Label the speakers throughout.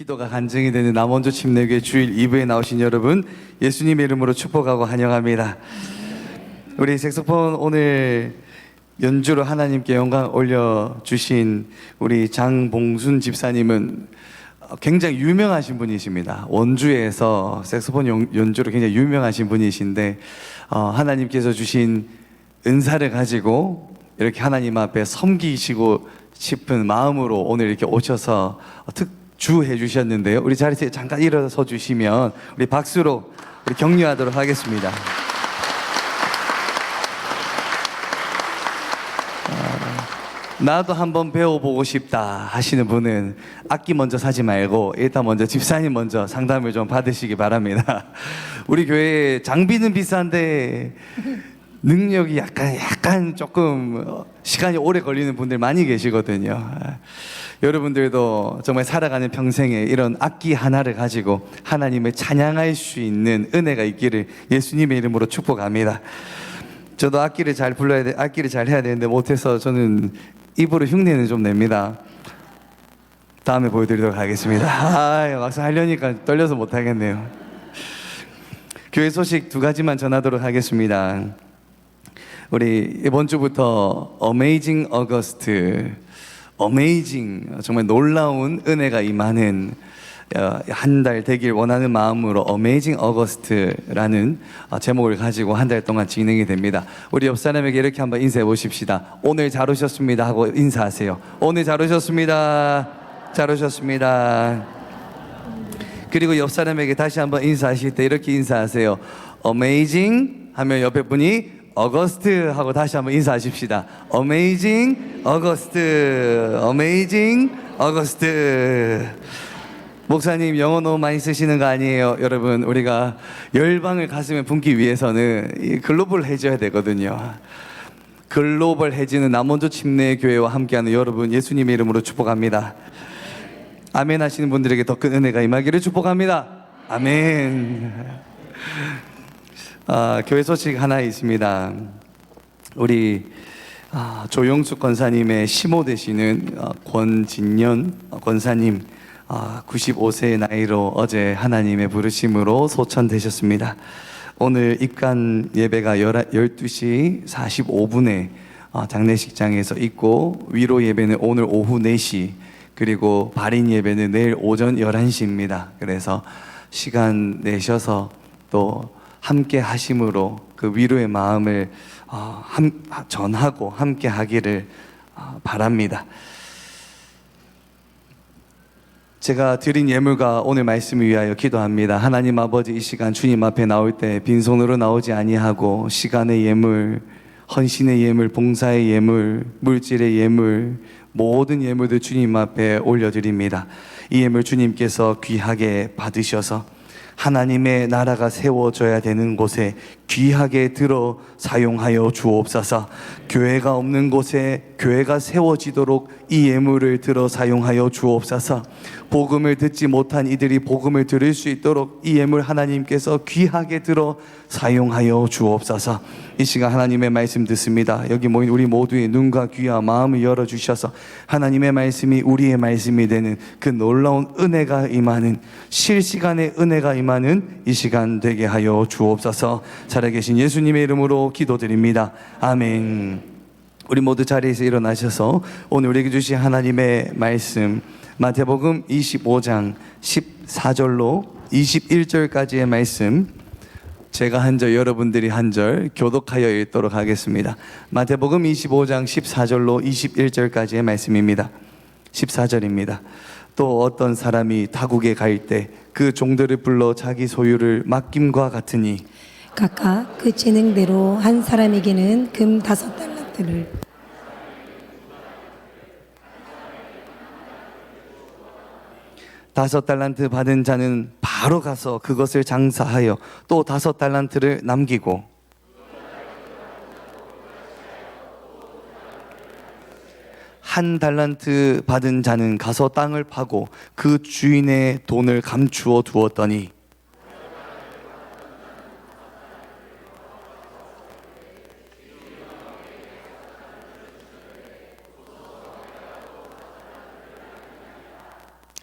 Speaker 1: 기도가 간증이 되는 남원주 침례교회 주일 2부에 나오신 여러분, 예수님의 이름으로 축복하고 환영합니다. 우리 색소폰 오늘 연주로 하나님께 영광 올려주신 우리 장봉순 집사님은 굉장히 유명하신 분이십니다. 원주에서 색소폰 연주로 굉장히 유명하신 분이신데, 하나님께서 주신 은사를 가지고 이렇게 하나님 앞에 섬기시고 싶은 마음으로 오늘 이렇게 오셔서 주해 주셨는데요. 우리 자리에서 잠깐 일어서 주시면 우리 박수로 우리 격려하도록 하겠습니다. 나도 한번 배워보고 싶다 하시는 분은 악기 먼저 사지 말고 일단 먼저 집사님 먼저 상담을 좀 받으시기 바랍니다. 우리 교회 장비는 비싼데 능력이 약간 조금 시간이 오래 걸리는 분들 많이 계시거든요. 여러분들도 정말 살아가는 평생에 이런 악기 하나를 가지고 하나님을 찬양할 수 있는 은혜가 있기를 예수님의 이름으로 축복합니다. 저도 악기를 잘 해야 되는데 못해서 저는 입으로 흉내는 좀 냅니다. 다음에 보여드리도록 하겠습니다. 막상 하려니까 떨려서 못하겠네요. 교회 소식 두 가지만 전하도록 하겠습니다. 우리 이번 주부터 어메이징 어거스트, 정말 놀라운 은혜가 임하는 한 달 되길 원하는 마음으로 어메이징 어거스트라는 제목을 가지고 한 달 동안 진행이 됩니다. 우리 옆 사람에게 이렇게 한번 인사해 보십시다. 오늘 잘 오셨습니다 하고 인사하세요. 오늘 잘 오셨습니다. 잘 오셨습니다. 그리고 옆 사람에게 다시 한번 인사하실 때 이렇게 인사하세요. 어메이징 하면 옆에 분이 어거스트 하고 다시 한번 인사하십시다. 어메이징 어거스트, 어메이징 어거스트. 목사님 영어 너무 많이 쓰시는 거 아니에요? 여러분, 우리가 열방을 가슴에 품기 위해서는 글로벌해져야 되거든요. 글로벌해지는 남원주 침례교회와 함께하는 여러분, 예수님의 이름으로 축복합니다. 아멘 하시는 분들에게 더 큰 은혜가 임하기를 축복합니다. 아멘. 교회 소식 하나 있습니다. 우리 조용숙 권사님의 시모 되시는 권진년 권사님 95세의 나이로 어제 하나님의 부르심으로 소천되셨습니다. 오늘 입간 예배가 12시 45분에 장례식장에서 있고, 위로 예배는 오늘 오후 4시, 그리고 발인 예배는 내일 오전 11시입니다. 그래서 시간 내셔서 또 함께 하심으로 그 위로의 마음을 전하고 함께 하기를 바랍니다. 제가 드린 예물과 오늘 말씀을 위하여 기도합니다. 하나님 아버지, 이 시간 주님 앞에 나올 때 빈손으로 나오지 아니하고 시간의 예물, 헌신의 예물, 봉사의 예물, 물질의 예물, 모든 예물들 주님 앞에 올려드립니다. 이 예물 주님께서 귀하게 받으셔서 하나님의 나라가 세워져야 되는 곳에 귀하게 들어 사용하여 주옵소서. 교회가 없는 곳에 교회가 세워지도록 이 예물을 들어 사용하여 주옵소서. 복음을 듣지 못한 이들이 복음을 들을 수 있도록 이 예물 하나님께서 귀하게 들어 사용하여 주옵소서. 이 시간 하나님의 말씀 듣습니다. 여기 모인 우리 모두의 눈과 귀와 마음을 열어주셔서 하나님의 말씀이 우리의 말씀이 되는 그 놀라운 은혜가 임하는, 실시간의 은혜가 임하는 이 시간 되게 하여 주옵소서. 살아계신 예수님의 이름으로 기도드립니다. 아멘. 우리 모두 자리에서 일어나셔서 오늘 우리에게 주신 하나님의 말씀, 마태복음 25장 14절로 21절까지의 말씀, 제가 한 절, 여러분들이 한 절 교독하여 읽도록 하겠습니다. 마태복음 25장 14절로 21절까지의 말씀입니다. 14절입니다. 또 어떤 사람이 타국에 갈 때 그 종들을 불러 자기 소유를 맡김과 같으니
Speaker 2: 각각 그 재능대로 한 사람에게는 금 5달란트를,
Speaker 1: 다섯 달란트 받은 자는 바로 가서 그것을 장사하여 또 5달란트를 남기고, 한 달란트 받은 자는 가서 땅을 파고 그 주인의 돈을 감추어 두었더니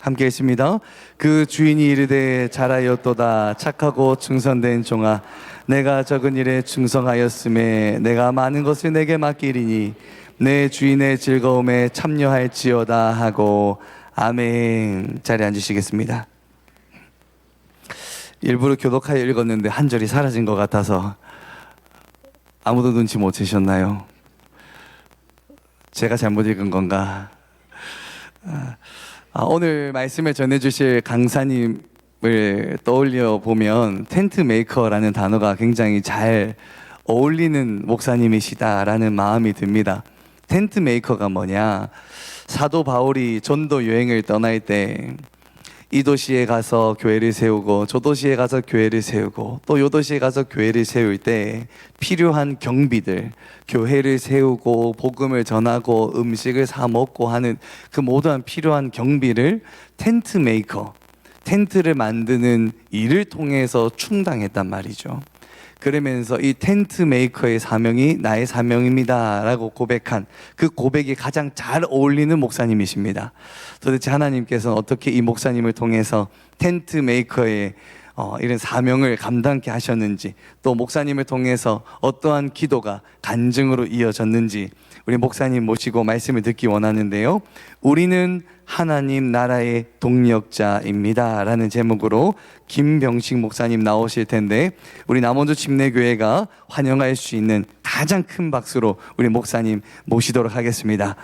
Speaker 1: 함께 했습니다. 그 주인이 이르되 잘하였도다 착하고 충성된 종아 내가 적은 일에 충성하였음에 내가 많은 것을 내게 맡기리니 내 주인의 즐거움에 참여할지어다 하고 아멘. 자리에 앉으시겠습니다. 일부러 교독하여 읽었는데 한 절이 사라진 것 같아서 아무도 눈치 못 채셨나요? 제가 잘못 읽은 건가? 오늘 말씀을 전해주실 강사님을 떠올려 보면 텐트 메이커라는 단어가 굉장히 잘 어울리는 목사님이시다라는 마음이 듭니다. 텐트 메이커가 뭐냐? 사도 바울이 전도 여행을 떠날 때 이 도시에 가서 교회를 세우고 저 도시에 가서 교회를 세우고 또 요 도시에 가서 교회를 세울 때 필요한 경비들, 교회를 세우고 복음을 전하고 음식을 사 먹고 하는 그 모든 필요한 경비를 텐트 메이커, 텐트를 만드는 일을 통해서 충당했단 말이죠. 그러면서 이 텐트 메이커의 사명이 나의 사명입니다 라고 고백한 그 고백이 가장 잘 어울리는 목사님이십니다. 도대체 하나님께서는 어떻게 이 목사님을 통해서 텐트 메이커의 이런 사명을 감당케 하셨는지, 또 목사님을 통해서 어떠한 기도가 간증으로 이어졌는지 우리 목사님 모시고 말씀을 듣기 원하는데요. 우리는 하나님 나라의 동력자입니다 라는 제목으로 김병식 목사님 나오실 텐데 우리 남원주 침례교회가 환영할 수 있는 가장 큰 박수로 우리 목사님 모시도록 하겠습니다.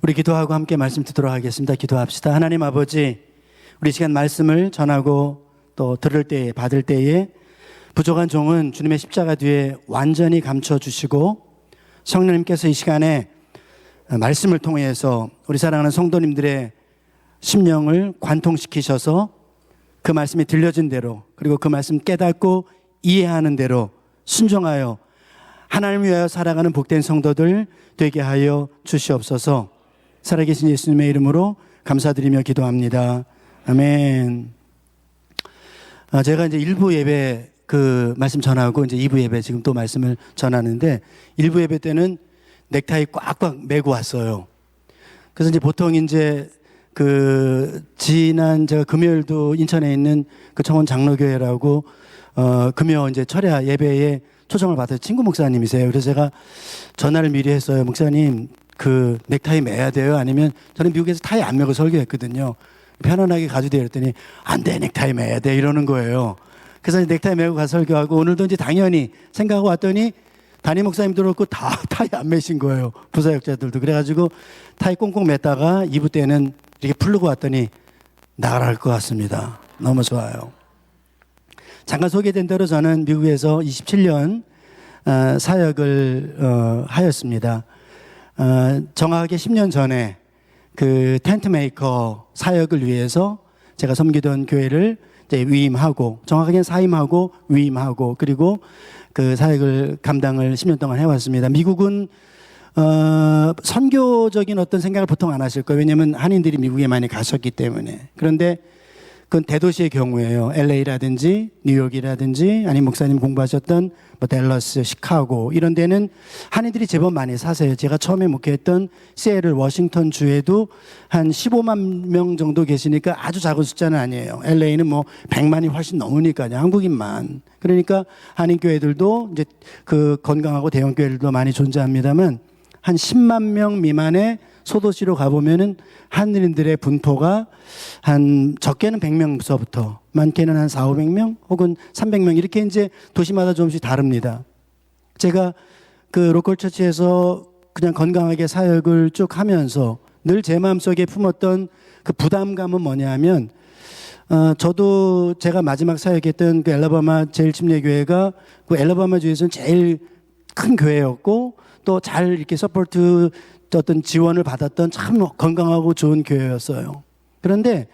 Speaker 3: 우리 기도하고 함께 말씀 듣도록 하겠습니다. 기도합시다. 하나님 아버지, 우리 시간 말씀을 전하고 또 들을 때에 받을 때에 부족한 종은 주님의 십자가 뒤에 완전히 감춰주시고 성령님께서 이 시간에 말씀을 통해서 우리 사랑하는 성도님들의 심령을 관통시키셔서 그 말씀이 들려진 대로 그리고 그 말씀 깨닫고 이해하는 대로 순종하여 하나님을 위하여 살아가는 복된 성도들 되게 하여 주시옵소서. 살아계신 예수님의 이름으로 감사드리며 기도합니다. 아멘. 제가 이제 1부 예배 그 말씀 전하고 이제 2부 예배 지금 또 말씀을 전하는데 1부 예배 때는 넥타이 꽉꽉 메고 왔어요. 그래서 이제 보통 이제 그 지난 제가 금요일도 인천에 있는 그 청원 장로교회라고 금요 이제 철야 예배에 초청을 받아서 친구 목사님이세요. 그래서 제가 전화를 미리 했어요. 목사님 그 넥타이 매야 돼요? 아니면 저는 미국에서 타이 안 매고 설교했거든요. 편안하게 가도 돼요. 그랬더니 안 돼, 넥타이 매야 돼 이러는 거예요. 그래서 넥타이 매고 가서 설교하고 오늘도 이제 당연히 생각하고 왔더니 담임 목사님도 그렇고 다 타이 안 매신 거예요. 부사역자들도. 그래가지고 타이 꽁꽁 맸다가 2부 때는 이렇게 풀르고 왔더니 나갈 것 같습니다. 너무 좋아요. 잠깐 소개된 대로 저는 미국에서 27년 사역을 하였습니다. 정확하게 10년 전에 그 텐트 메이커 사역을 위해서 제가 섬기던 교회를 이제 위임하고, 정확하게는 사임하고 위임하고, 그리고 그 사역을 감당을 10년 동안 해왔습니다. 미국은 선교적인 어떤 생각을 보통 안 하실 거예요. 왜냐하면 한인들이 미국에 많이 가셨기 때문에. 그런데 그건 대도시의 경우예요. LA라든지 뉴욕이라든지 아니면 목사님 공부하셨던 뭐 댈러스, 시카고 이런 데는 한인들이 제법 많이 사세요. 제가 처음에 목회했던 시애틀 워싱턴 주에도 한 15만 명 정도 계시니까 아주 작은 숫자는 아니에요. LA는 뭐 100만이 훨씬 넘으니까요. 한국인만. 그러니까 한인 교회들도 이제 그 건강하고 대형 교회들도 많이 존재합니다만 한 10만 명 미만의 소도시로 가보면은 한인들의 분포가 한 적게는 100명서부터 많게는 한 400~500명 혹은 300명 이렇게 이제 도시마다 조금씩 다릅니다. 제가 그 로컬 처치에서 그냥 건강하게 사역을 쭉 하면서 늘 제 마음속에 품었던 그 부담감은 뭐냐면 저도 제가 마지막 사역했던 그 엘라바마 제일침례교회가 그 엘라바마 주에서는 제일 큰 교회였고 또 잘 이렇게 서포트 어떤 지원을 받았던 참 건강하고 좋은 교회였어요. 그런데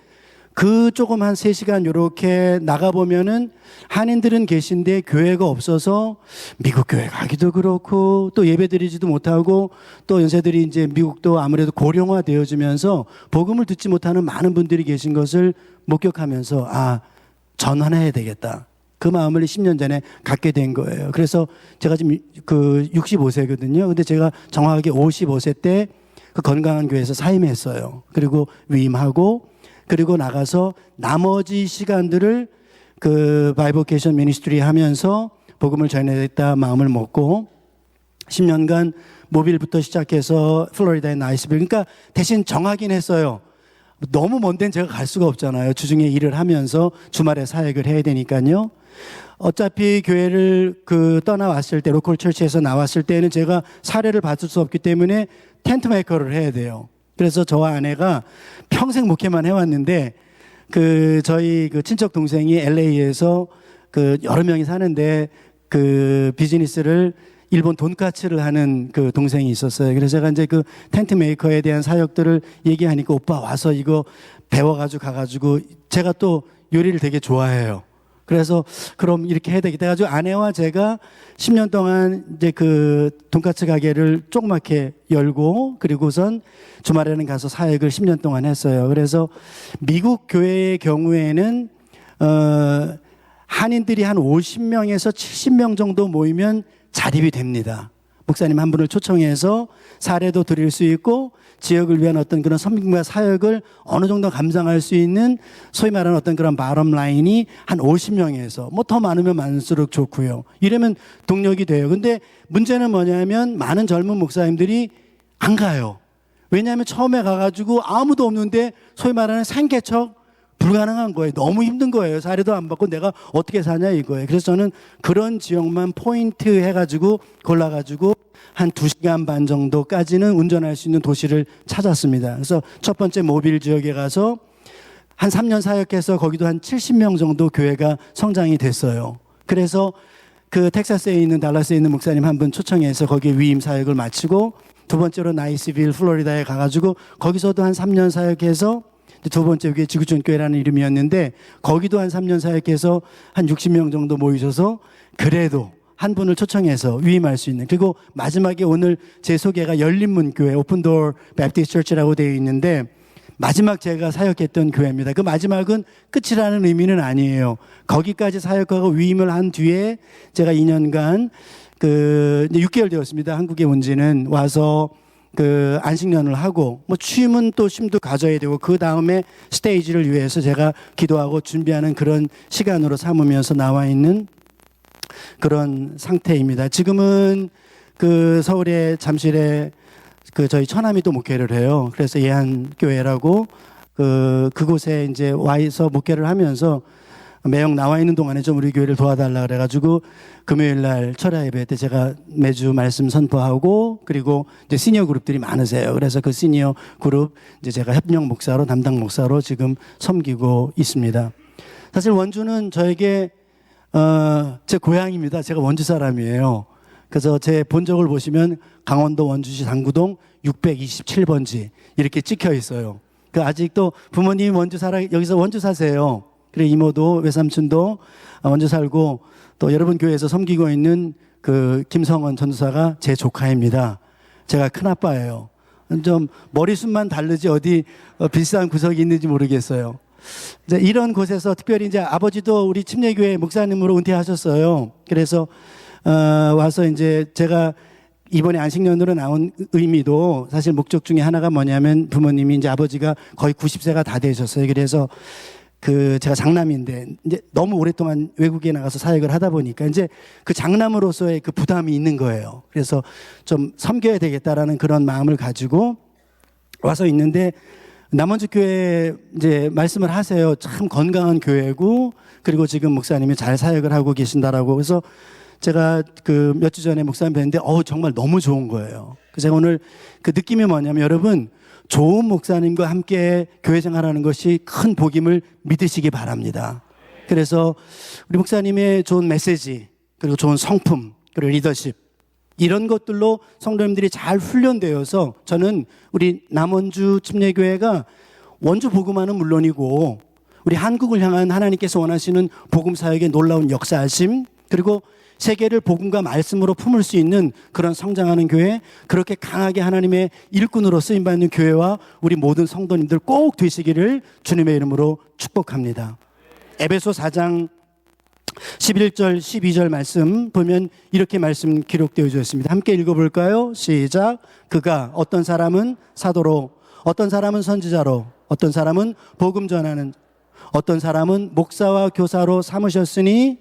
Speaker 3: 그 조금 한 3시간 요렇게 나가보면은 한인들은 계신데 교회가 없어서 미국 교회 가기도 그렇고 또 예배 드리지도 못하고 또 연세들이 이제 미국도 아무래도 고령화 되어지면서 복음을 듣지 못하는 많은 분들이 계신 것을 목격하면서 아, 전환해야 되겠다. 그 마음을 10년 전에 갖게 된 거예요. 그래서 제가 지금 65세거든요. 근데 제가 정확하게 55세 때 그 건강한 교회에서 사임했어요. 그리고 위임하고 그리고 나가서 나머지 시간들을 그 바이보케이션 미니스트리 하면서 복음을 전해야겠다 마음을 먹고 10년간 모빌부터 시작해서 플로리다의 나이스빌. 그러니까 대신 정하긴 했어요. 너무 먼 데는 제가 갈 수가 없잖아요. 주중에 일을 하면서 주말에 사역을 해야 되니까요. 어차피 교회를 떠나왔을 때 로컬 처치에서 나왔을 때는 제가 사례를 받을 수 없기 때문에 텐트 메이커를 해야 돼요. 그래서 저와 아내가 평생 목회만 해왔는데 저희 친척 동생이 LA에서 여러 명이 사는데 비즈니스를 일본 돈까츠를 하는 동생이 있었어요. 그래서 제가 이제 텐트 메이커에 대한 사역들을 얘기하니까 오빠 와서 이거 배워가지고 가가지고 제가 또 요리를 되게 좋아해요. 그래서 그럼 이렇게 해야 되겠다 해가지고 아내와 제가 10년 동안 이제 돈까츠 가게를 조그맣게 열고 그리고선 주말에는 가서 사역을 10년 동안 했어요. 그래서 미국 교회의 경우에는 한인들이 한 50명에서 70명 정도 모이면 자립이 됩니다. 목사님 한 분을 초청해서 사례도 드릴 수 있고 지역을 위한 어떤 그런 섬김과 사역을 어느 정도 감당할 수 있는 소위 말하는 어떤 그런 바럼 라인이 한 50명에서 뭐 더 많으면 많을수록 좋고요. 이러면 동력이 돼요. 근데 문제는 뭐냐면 많은 젊은 목사님들이 안 가요. 왜냐하면 처음에 가가지고 아무도 없는데 소위 말하는 생계척 불가능한 거예요. 너무 힘든 거예요. 사례도 안 받고 내가 어떻게 사냐 이거예요. 그래서 저는 그런 지역만 포인트 해가지고 골라가지고 한 2시간 반 정도까지는 운전할 수 있는 도시를 찾았습니다. 그래서 첫 번째 모빌 지역에 가서 한 3년 사역해서 거기도 한 70명 정도 교회가 성장이 됐어요. 그래서 텍사스에 있는 달라스에 있는 목사님 한 분 초청해서 거기에 위임 사역을 마치고 두 번째로 나이스빌 플로리다에 가가지고 거기서도 한 3년 사역해서 두 번째 그게 지구촌 교회라는 이름이었는데 거기도 한 3년 사역해서 한 60명 정도 모이셔서 그래도 한 분을 초청해서 위임할 수 있는 그리고 마지막에 오늘 제 소개가 열린문 교회 오픈도어 베프티스트 처치라고 되어 있는데 마지막 제가 사역했던 교회입니다. 그 마지막은 끝이라는 의미는 아니에요. 거기까지 사역하고 위임을 한 뒤에 제가 2년간 이제 6개월 되었습니다. 한국에 온 지는 와서 안식년을 하고, 뭐 취임은 또 쉼도 가져야 되고, 그 다음에 스테이지를 위해서 제가 기도하고 준비하는 그런 시간으로 삼으면서 나와 있는 그런 상태입니다. 지금은 서울의 잠실에 저희 처남이 또 목회를 해요. 그래서 예한교회라고 그곳에 이제 와서 목회를 하면서 매형 나와 있는 동안에 좀 우리 교회를 도와달라 그래가지고 금요일 날 철야 예배 때 제가 매주 말씀 선포하고 그리고 이제 시니어 그룹들이 많으세요. 그래서 그 시니어 그룹 이제 제가 협력 목사로 담당 목사로 지금 섬기고 있습니다. 사실 원주는 저에게 제 고향입니다. 제가 원주 사람이에요. 그래서 제 본적을 보시면 강원도 원주시 당구동 627번지 이렇게 찍혀 있어요. 아직도 부모님이 여기서 원주 사세요. 그리고 이모도 외삼촌도 원주 살고 또 여러분 교회에서 섬기고 있는 김성원 전도사가 제 조카입니다. 제가 큰아빠예요. 좀 머리숱만 다르지 어디 비슷한 구석이 있는지 모르겠어요. 이제 이런 곳에서 특별히 이제 아버지도 우리 침례교회 목사님으로 은퇴하셨어요. 그래서 와서 이제 제가 이번에 안식년으로 나온 의미도 사실 목적 중에 하나가 뭐냐면 부모님이 이제 아버지가 거의 90세가 다 되셨어요. 그래서 제가 장남인데 이제 너무 오랫동안 외국에 나가서 사역을 하다 보니까 이제 장남으로서의 부담이 있는 거예요. 그래서 좀 섬겨야 되겠다라는 그런 마음을 가지고 와서 있는데 남원주 교회 이제 말씀을 하세요. 참 건강한 교회고 그리고 지금 목사님이 잘 사역을 하고 계신다라고. 그래서 제가 몇 주 전에 목사님 뵀는데 정말 너무 좋은 거예요. 그래서 제가 오늘 느낌이 뭐냐면 여러분 좋은 목사님과 함께 교회 생활하는 것이 큰 복임을 믿으시기 바랍니다. 그래서 우리 목사님의 좋은 메시지 그리고 좋은 성품 그리고 리더십 이런 것들로 성도님들이 잘 훈련되어서 저는 우리 남원주 침례교회가 원주 복음화는 물론이고 우리 한국을 향한 하나님께서 원하시는 복음 사역의 놀라운 역사하심, 그리고 세계를 복음과 말씀으로 품을 수 있는 그런 성장하는 교회, 그렇게 강하게 하나님의 일꾼으로 쓰임받는 교회와 우리 모든 성도님들 꼭 되시기를 주님의 이름으로 축복합니다. 에베소 4장 11절 12절 말씀 보면 이렇게 말씀 기록되어 있습니다. 함께 읽어볼까요? 시작. 그가 어떤 사람은 사도로, 어떤 사람은 선지자로, 어떤 사람은 복음 전하는, 어떤 사람은 목사와 교사로 삼으셨으니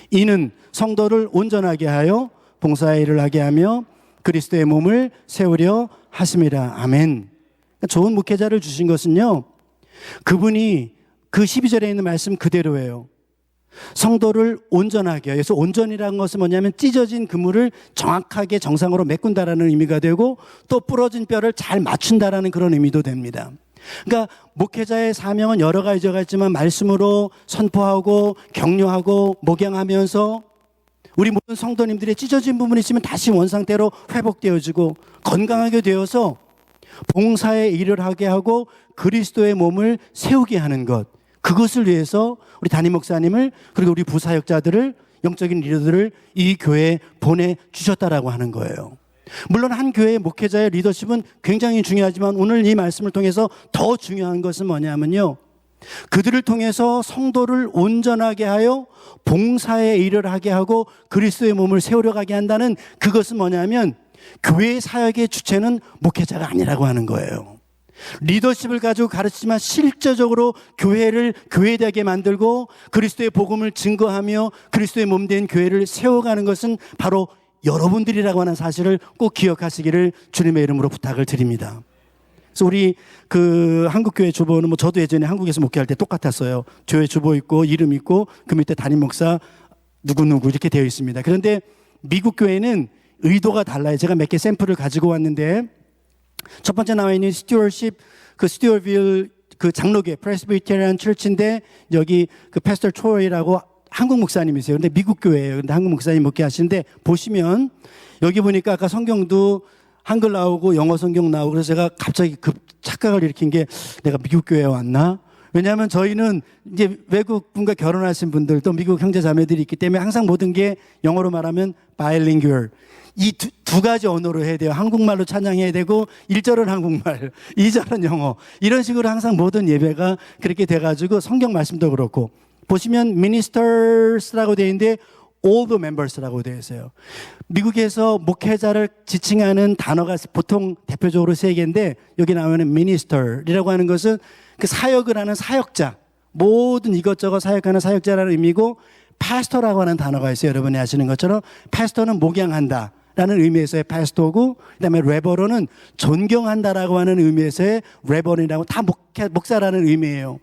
Speaker 3: 이는 성도를 온전하게 하여 봉사의 일을 하게 하며 그리스도의 몸을 세우려 하심이라. 아멘. 좋은 목회자를 주신 것은요, 그분이 그 12절에 있는 말씀 그대로예요. 성도를 온전하게, 그래서 온전이라는 것은 뭐냐면 찢어진 그물을 정확하게 정상으로 메꾼다라는 의미가 되고, 또 부러진 뼈를 잘 맞춘다라는 그런 의미도 됩니다. 그러니까 목회자의 사명은 여러 가지가 있지만 말씀으로 선포하고 격려하고 목양하면서 우리 모든 성도님들의 찢어진 부분이 있으면 다시 원상태로 회복되어지고 건강하게 되어서 봉사의 일을 하게 하고 그리스도의 몸을 세우게 하는 것, 그것을 위해서 우리 담임 목사님을, 그리고 우리 부사역자들을, 영적인 리더들을 이 교회에 보내주셨다라고 하는 거예요. 물론 한 교회의 목회자의 리더십은 굉장히 중요하지만 오늘 이 말씀을 통해서 더 중요한 것은 뭐냐면요, 그들을 통해서 성도를 온전하게 하여 봉사의 일을 하게 하고 그리스도의 몸을 세우려 가게 한다는, 그것은 뭐냐면 교회의 사역의 주체는 목회자가 아니라고 하는 거예요. 리더십을 가지고 가르치지만 실제적으로 교회를 교회되게 만들고 그리스도의 복음을 증거하며 그리스도의 몸 된 교회를 세워가는 것은 바로 여러분들이라고 하는 사실을 꼭 기억하시기를 주님의 이름으로 부탁을 드립니다. 그래서 우리 그 한국교회 주보는 뭐 저도 예전에 한국에서 목회할 때 똑같았어요. 교회 주보 있고 이름 있고 그 밑에 담임 목사 누구누구 이렇게 되어 있습니다. 그런데 미국 교회는 의도가 달라요. 제가 몇 개 샘플을 가지고 왔는데, 첫 번째 나와 있는 스튜어십, 그 스튜어빌 그 장로교회 프레스비테리안 처치인데, 여기 그 패스터 초이라고 한국 목사님이세요. 근데 미국 교회예요. 근데 한국 목사님 목회하시는데, 보시면 여기 보니까 아까 성경도 한글 나오고 영어 성경 나오고, 그래서 제가 갑자기 급 착각을 일으킨 게, 내가 미국 교회에 왔나? 왜냐하면 저희는 이제 외국 분과 결혼하신 분들, 또 미국 형제 자매들이 있기 때문에 항상 모든 게 영어로 말하면 bilingual, 이 두 가지 언어로 해야 돼요. 한국말로 찬양해야 되고 1절은 한국말, 2절은 영어, 이런 식으로 항상 모든 예배가 그렇게 돼가지고, 성경 말씀도 그렇고 보시면 ministers라고 되어 있는데 all the members라고 되어 있어요. 미국에서 목회자를 지칭하는 단어가 보통 대표적으로 3개인데, 여기 나오는 minister이라고 하는 것은 그 사역을 하는 사역자, 모든 이것저것 사역하는 사역자라는 의미고, 파스터라고 하는 단어가 있어요. 여러분이 아시는 것처럼 파스터는 목양한다 라는 의미에서의 파스토고, 그다음에 레버런은 존경한다라고 하는 의미에서의 레버런이라고, 다 목사라는 의미예요.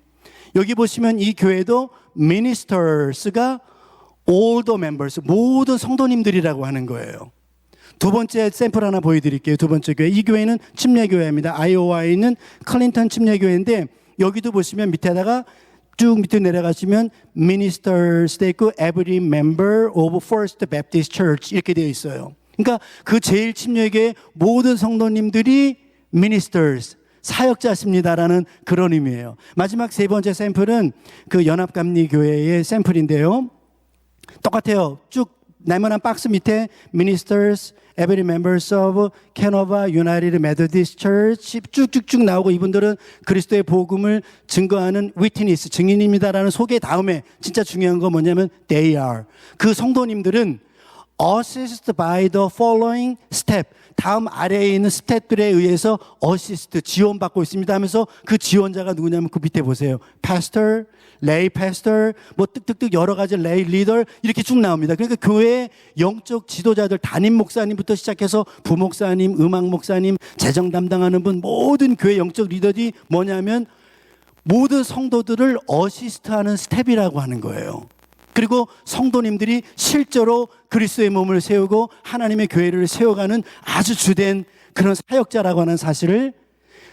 Speaker 3: 여기 보시면 이 교회도 ministers가 all the members, 모든 성도님들이라고 하는 거예요. 두 번째 샘플 하나 보여드릴게요. 두 번째 교회, 이 교회는 침례교회입니다. 아이오와에 있는 클린턴 침례교회인데, 여기도 보시면 밑에다가 쭉 밑에 내려가시면 ministers 돼 있고 every member of First Baptist Church 이렇게 되어 있어요. 그러니까 그 제일 침례교회 모든 성도님들이 ministers, 사역자십니다라는 그런 의미예요. 마지막 세 번째 샘플은 그 연합감리교회의 샘플인데요. 똑같아요. 쭉 네모난 박스 밑에 ministers, every members of Canova United Methodist Church 쭉쭉쭉 나오고, 이분들은 그리스도의 복음을 증거하는 witness, 증인입니다라는 소개 다음에 진짜 중요한 건 뭐냐면 they are, 그 성도님들은 assist by the following step, 다음 아래에 있는 스텝들에 의해서 어시스트, 지원받고 있습니다 하면서, 그 지원자가 누구냐면 그 밑에 보세요. pastor, lay pastor, 뭐 뜩뜩뜩 여러 가지 lay leader 이렇게 쭉 나옵니다. 그러니까 교회의 영적 지도자들, 담임 목사님부터 시작해서 부목사님, 음악 목사님, 재정 담당하는 분, 모든 교회 영적 리더들이 뭐냐면 모든 성도들을 어시스트하는 스텝이라고 하는 거예요. 그리고 성도님들이 실제로 그리스도의 몸을 세우고 하나님의 교회를 세워가는 아주 주된 그런 사역자라고 하는 사실을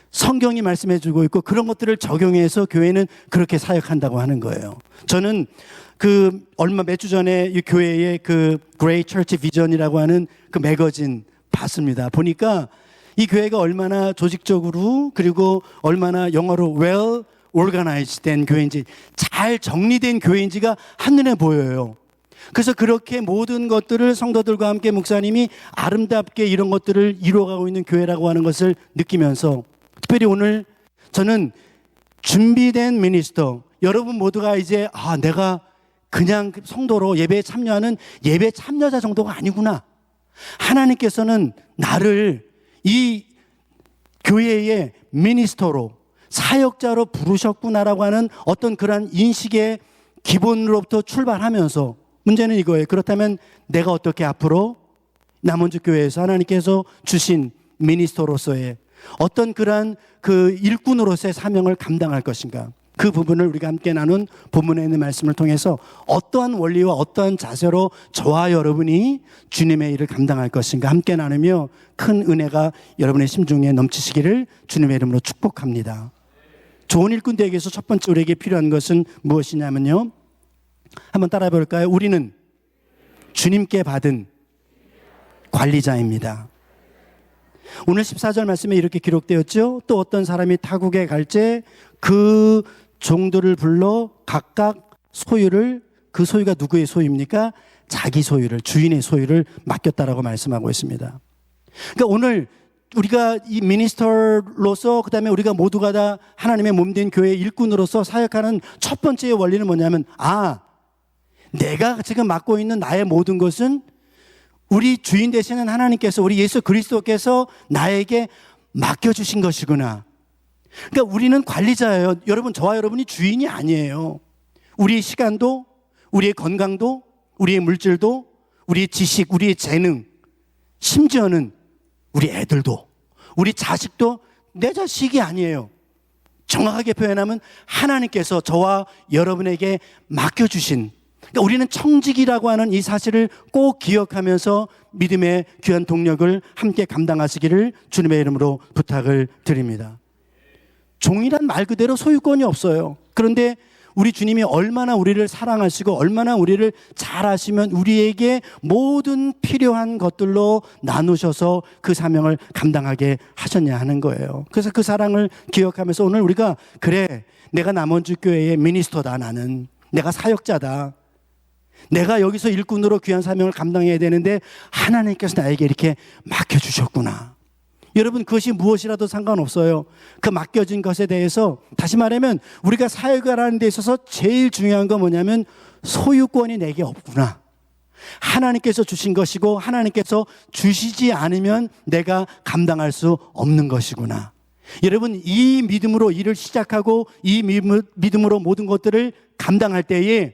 Speaker 3: 성경이 말씀해 주고 있고, 그런 것들을 적용해서 교회는 그렇게 사역한다고 하는 거예요. 저는 몇 주 전에 이 교회의 그 Great Church Vision이라고 하는 그 매거진 봤습니다. 보니까 이 교회가 얼마나 조직적으로, 그리고 얼마나 영어로 well 올가나이즈 된 교회인지, 잘 정리된 교회인지가 한눈에 보여요. 그래서 그렇게 모든 것들을 성도들과 함께 목사님이 아름답게 이런 것들을 이루어가고 있는 교회라고 하는 것을 느끼면서, 특별히 오늘 저는 준비된 미니스터, 여러분 모두가 이제 내가 그냥 성도로 예배에 참여하는 예배 참여자 정도가 아니구나. 하나님께서는 나를 이 교회의 미니스터로, 사역자로 부르셨구나라고 하는 어떤 그러한 인식의 기본으로부터 출발하면서, 문제는 이거예요. 그렇다면 내가 어떻게 앞으로 남원주 교회에서 하나님께서 주신 미니스터로서의 어떤 그러한 그 일꾼으로서의 사명을 감당할 것인가? 그 부분을 우리가 함께 나눈 본문에 있는 말씀을 통해서 어떠한 원리와 어떠한 자세로 저와 여러분이 주님의 일을 감당할 것인가 함께 나누며 큰 은혜가 여러분의 심중에 넘치시기를 주님의 이름으로 축복합니다. 좋은 일꾼 되기 위해서 첫 번째 우리에게 필요한 것은 무엇이냐면요, 한번 따라해 볼까요? 우리는 주님께 받은 관리자입니다. 오늘 14절 말씀에 이렇게 기록되었죠. 또 어떤 사람이 타국에 갈 때 그 종들을 불러 각각 소유를, 그 소유가 누구의 소유입니까? 자기 소유를, 주인의 소유를 맡겼다라고 말씀하고 있습니다. 그러니까 오늘 우리가 이 미니스터로서, 그 다음에 우리가 모두가 다 하나님의 몸된 교회의 일꾼으로서 사역하는 첫 번째 원리는 뭐냐면, 내가 지금 맡고 있는 나의 모든 것은 우리 주인 되시는 하나님께서, 우리 예수 그리스도께서 나에게 맡겨주신 것이구나. 그러니까 우리는 관리자예요. 여러분, 저와 여러분이 주인이 아니에요. 우리의 시간도, 우리의 건강도, 우리의 물질도, 우리의 지식, 우리의 재능, 심지어는 우리 애들도, 우리 자식도 내 자식이 아니에요. 정확하게 표현하면 하나님께서 저와 여러분에게 맡겨주신, 그러니까 우리는 청직이라고 하는 이 사실을 꼭 기억하면서 믿음의 귀한 동력을 함께 감당하시기를 주님의 이름으로 부탁을 드립니다. 종이란 말 그대로 소유권이 없어요. 그런데 우리 주님이 얼마나 우리를 사랑하시고 얼마나 우리를 잘 아시면 우리에게 모든 필요한 것들로 나누셔서 그 사명을 감당하게 하셨냐 하는 거예요. 그래서 그 사랑을 기억하면서 오늘 우리가, 그래, 내가 남원주 교회의 미니스터다, 나는 내가 사역자다, 내가 여기서 일꾼으로 귀한 사명을 감당해야 되는데 하나님께서 나에게 이렇게 맡겨주셨구나. 여러분, 그것이 무엇이라도 상관없어요. 그 맡겨진 것에 대해서, 다시 말하면 우리가 사역을 하는 데 있어서 제일 중요한 건 뭐냐면 소유권이 내게 없구나. 하나님께서 주신 것이고 하나님께서 주시지 않으면 내가 감당할 수 없는 것이구나. 여러분, 이 믿음으로 일을 시작하고 이 믿음으로 모든 것들을 감당할 때에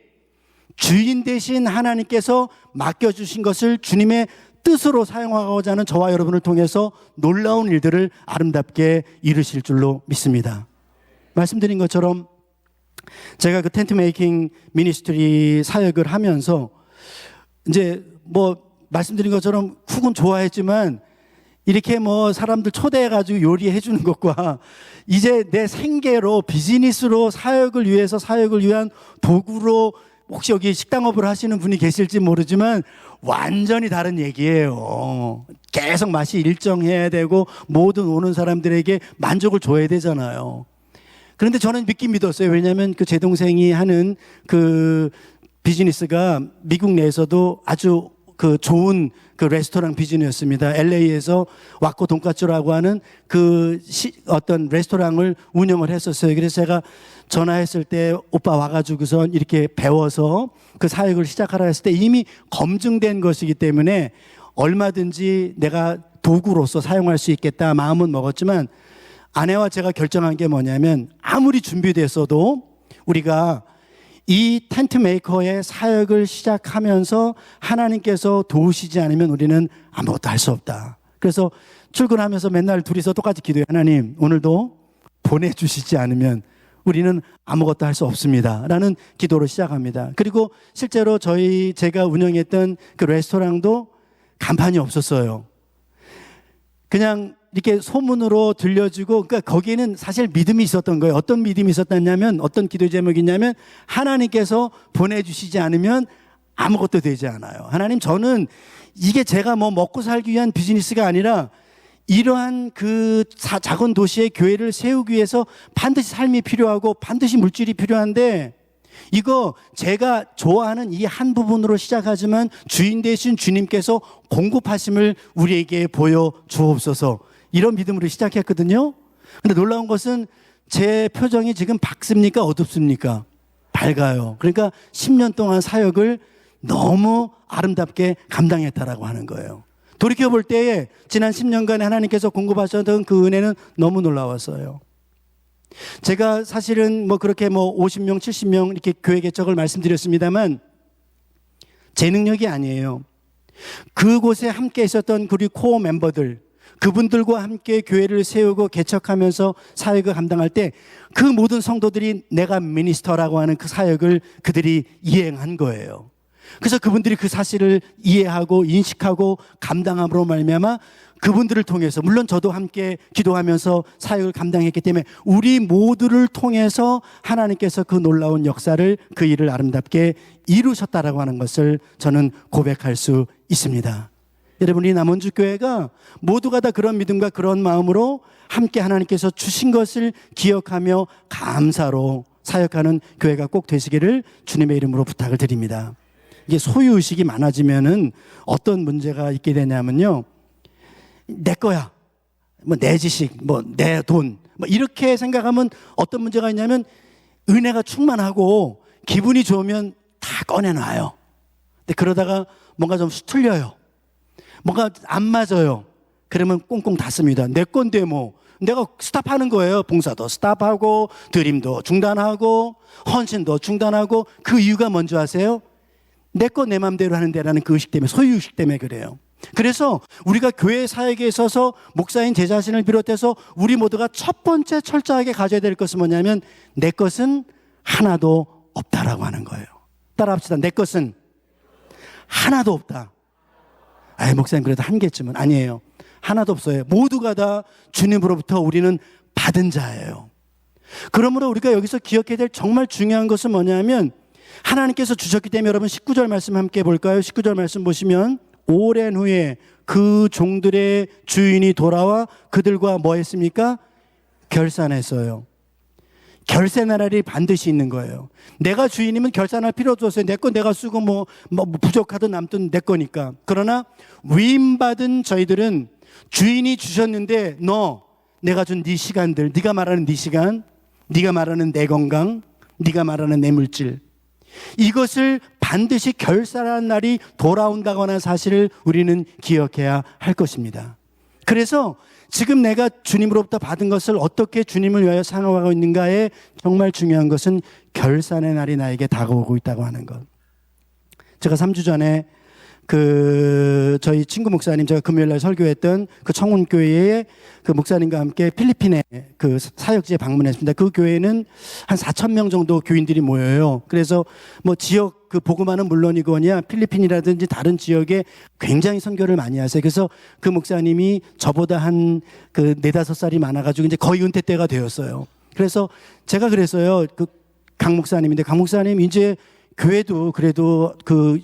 Speaker 3: 주인 되신 하나님께서 맡겨주신 것을 주님의 뜻으로 사용하고자 하는 저와 여러분을 통해서 놀라운 일들을 아름답게 이루실 줄로 믿습니다. 말씀드린 것처럼 제가 그 텐트 메이킹 미니스트리 사역을 하면서 이제 말씀드린 것처럼 쿡은 좋아했지만 이렇게 사람들 초대해가지고 요리해 주는 것과 이제 내 생계로, 비즈니스로 사역을 위해서, 사역을 위한 도구로, 혹시 여기 식당업을 하시는 분이 계실지 모르지만 완전히 다른 얘기예요. 계속 맛이 일정해야 되고 모든 오는 사람들에게 만족을 줘야 되잖아요. 그런데 저는 믿긴 믿었어요. 왜냐하면 그 제 동생이 하는 그 비즈니스가 미국 내에서도 아주 그 좋은 그 레스토랑 비즈니스였습니다. LA에서 와코 돈까츠라고 하는 어떤 레스토랑을 운영을 했었어요. 그래서 제가 전화했을 때 오빠 와가지고선 이렇게 배워서 그 사역을 시작하라 했을 때 이미 검증된 것이기 때문에 얼마든지 내가 도구로서 사용할 수 있겠다 마음은 먹었지만, 아내와 제가 결정한 게 뭐냐면, 아무리 준비됐어도 우리가 이 텐트 메이커의 사역을 시작하면서 하나님께서 도우시지 않으면 우리는 아무것도 할 수 없다. 그래서 출근하면서 맨날 둘이서 똑같이 기도해요. 하나님, 오늘도 보내주시지 않으면 우리는 아무것도 할 수 없습니다 라는 기도로 시작합니다. 그리고 실제로 제가 운영했던 그 레스토랑도 간판이 없었어요. 그냥 이렇게 소문으로 들려주고, 그러니까 거기에는 사실 믿음이 있었던 거예요. 어떤 믿음이 있었냐면, 어떤 기도 제목이냐면, 하나님께서 보내주시지 않으면 아무것도 되지 않아요. 하나님, 저는 이게 제가 먹고 살기 위한 비즈니스가 아니라 이러한 그 작은 도시의 교회를 세우기 위해서 반드시 삶이 필요하고 반드시 물질이 필요한데, 이거 제가 좋아하는 이 한 부분으로 시작하지만 주인 되신 주님께서 공급하심을 우리에게 보여 주옵소서, 이런 믿음으로 시작했거든요. 근데 놀라운 것은 제 표정이 지금 밝습니까 어둡습니까? 밝아요. 그러니까 10년 동안 사역을 너무 아름답게 감당했다라고 하는 거예요. 돌이켜볼 때에 지난 10년간에 하나님께서 공급하셨던 그 은혜는 너무 놀라웠어요. 제가 사실은 그렇게 50명, 70명 이렇게 교회 개척을 말씀드렸습니다만 제 능력이 아니에요. 그곳에 함께 있었던 우리 코어 멤버들, 그분들과 함께 교회를 세우고 개척하면서 사역을 감당할 때 그 모든 성도들이 내가 미니스터라고 하는 그 사역을 그들이 이행한 거예요. 그래서 그분들이 그 사실을 이해하고 인식하고 감당함으로 말미암아 그분들을 통해서, 물론 저도 함께 기도하면서 사역을 감당했기 때문에 우리 모두를 통해서 하나님께서 그 놀라운 역사를, 그 일을 아름답게 이루셨다라고 하는 것을 저는 고백할 수 있습니다. 여러분, 이 남원주교회가 모두가 다 그런 믿음과 그런 마음으로 함께 하나님께서 주신 것을 기억하며 감사로 사역하는 교회가 꼭 되시기를 주님의 이름으로 부탁을 드립니다. 이게 소유의식이 많아지면은 어떤 문제가 있게 되냐면요, 내 거야, 내 지식, 내 돈, 이렇게 생각하면 어떤 문제가 있냐면 은혜가 충만하고 기분이 좋으면 다 꺼내놔요. 근데 그러다가 뭔가 좀 수틀려요, 뭔가 안 맞아요. 그러면 꽁꽁 닫습니다. 내 건데 내가 스탑하는 거예요. 봉사도 스탑하고 드림도 중단하고 헌신도 중단하고. 그 이유가 뭔지 아세요? 내 거 내 맘대로 하는 데라는 그 의식 때문에, 소유의식 때문에 그래요. 그래서 우리가 교회 사역에 있어서 목사인 제 자신을 비롯해서 우리 모두가 첫 번째 철저하게 가져야 될 것은 뭐냐면 내 것은 하나도 없다라고 하는 거예요. 따라합시다. 내 것은 하나도 없다. 목사님 그래도 한 개쯤은. 아니에요. 하나도 없어요. 모두가 다 주님으로부터 우리는 받은 자예요. 그러므로 우리가 여기서 기억해야 될 정말 중요한 것은 뭐냐면 하나님께서 주셨기 때문에, 여러분 19절 말씀 함께 볼까요? 19절 말씀 보시면 오랜 후에 그 종들의 주인이 돌아와 그들과 뭐 했습니까? 결산했어요. 결산할 날이 반드시 있는 거예요. 내가 주인이면 결산할 필요도 없어요. 내 거 내가 쓰고 뭐 부족하든 남든 내 거니까. 그러나 위임받은 저희들은 주인이 주셨는데 내가 준 네 시간들, 네가 말하는 네 시간, 네가 말하는 내 건강, 네가 말하는 내 물질, 이것을 반드시 결산하는 날이 돌아온다고 하는 사실을 우리는 기억해야 할 것입니다. 그래서 지금 내가 주님으로부터 받은 것을 어떻게 주님을 위하여 사용하고 있는가에 정말 중요한 것은 결산의 날이 나에게 다가오고 있다고 하는 것. 제가 3주 전에 저희 친구 목사님, 제가 금요일날 설교했던 그 청운교회의 그 목사님과 함께 필리핀에 그 사역지에 방문했습니다. 그 교회는 한 4,000명 정도 교인들이 모여요. 그래서 지역 그 복음화는 물론이거냐 필리핀이라든지 다른 지역에 굉장히 선교를 많이 하세요. 그래서 그 목사님이 저보다 한 그 4-5살이 많아가지고 이제 거의 은퇴 때가 되었어요. 그래서 제가 그랬어요. 강 목사님인데, 강 목사님 이제 교회도 그래도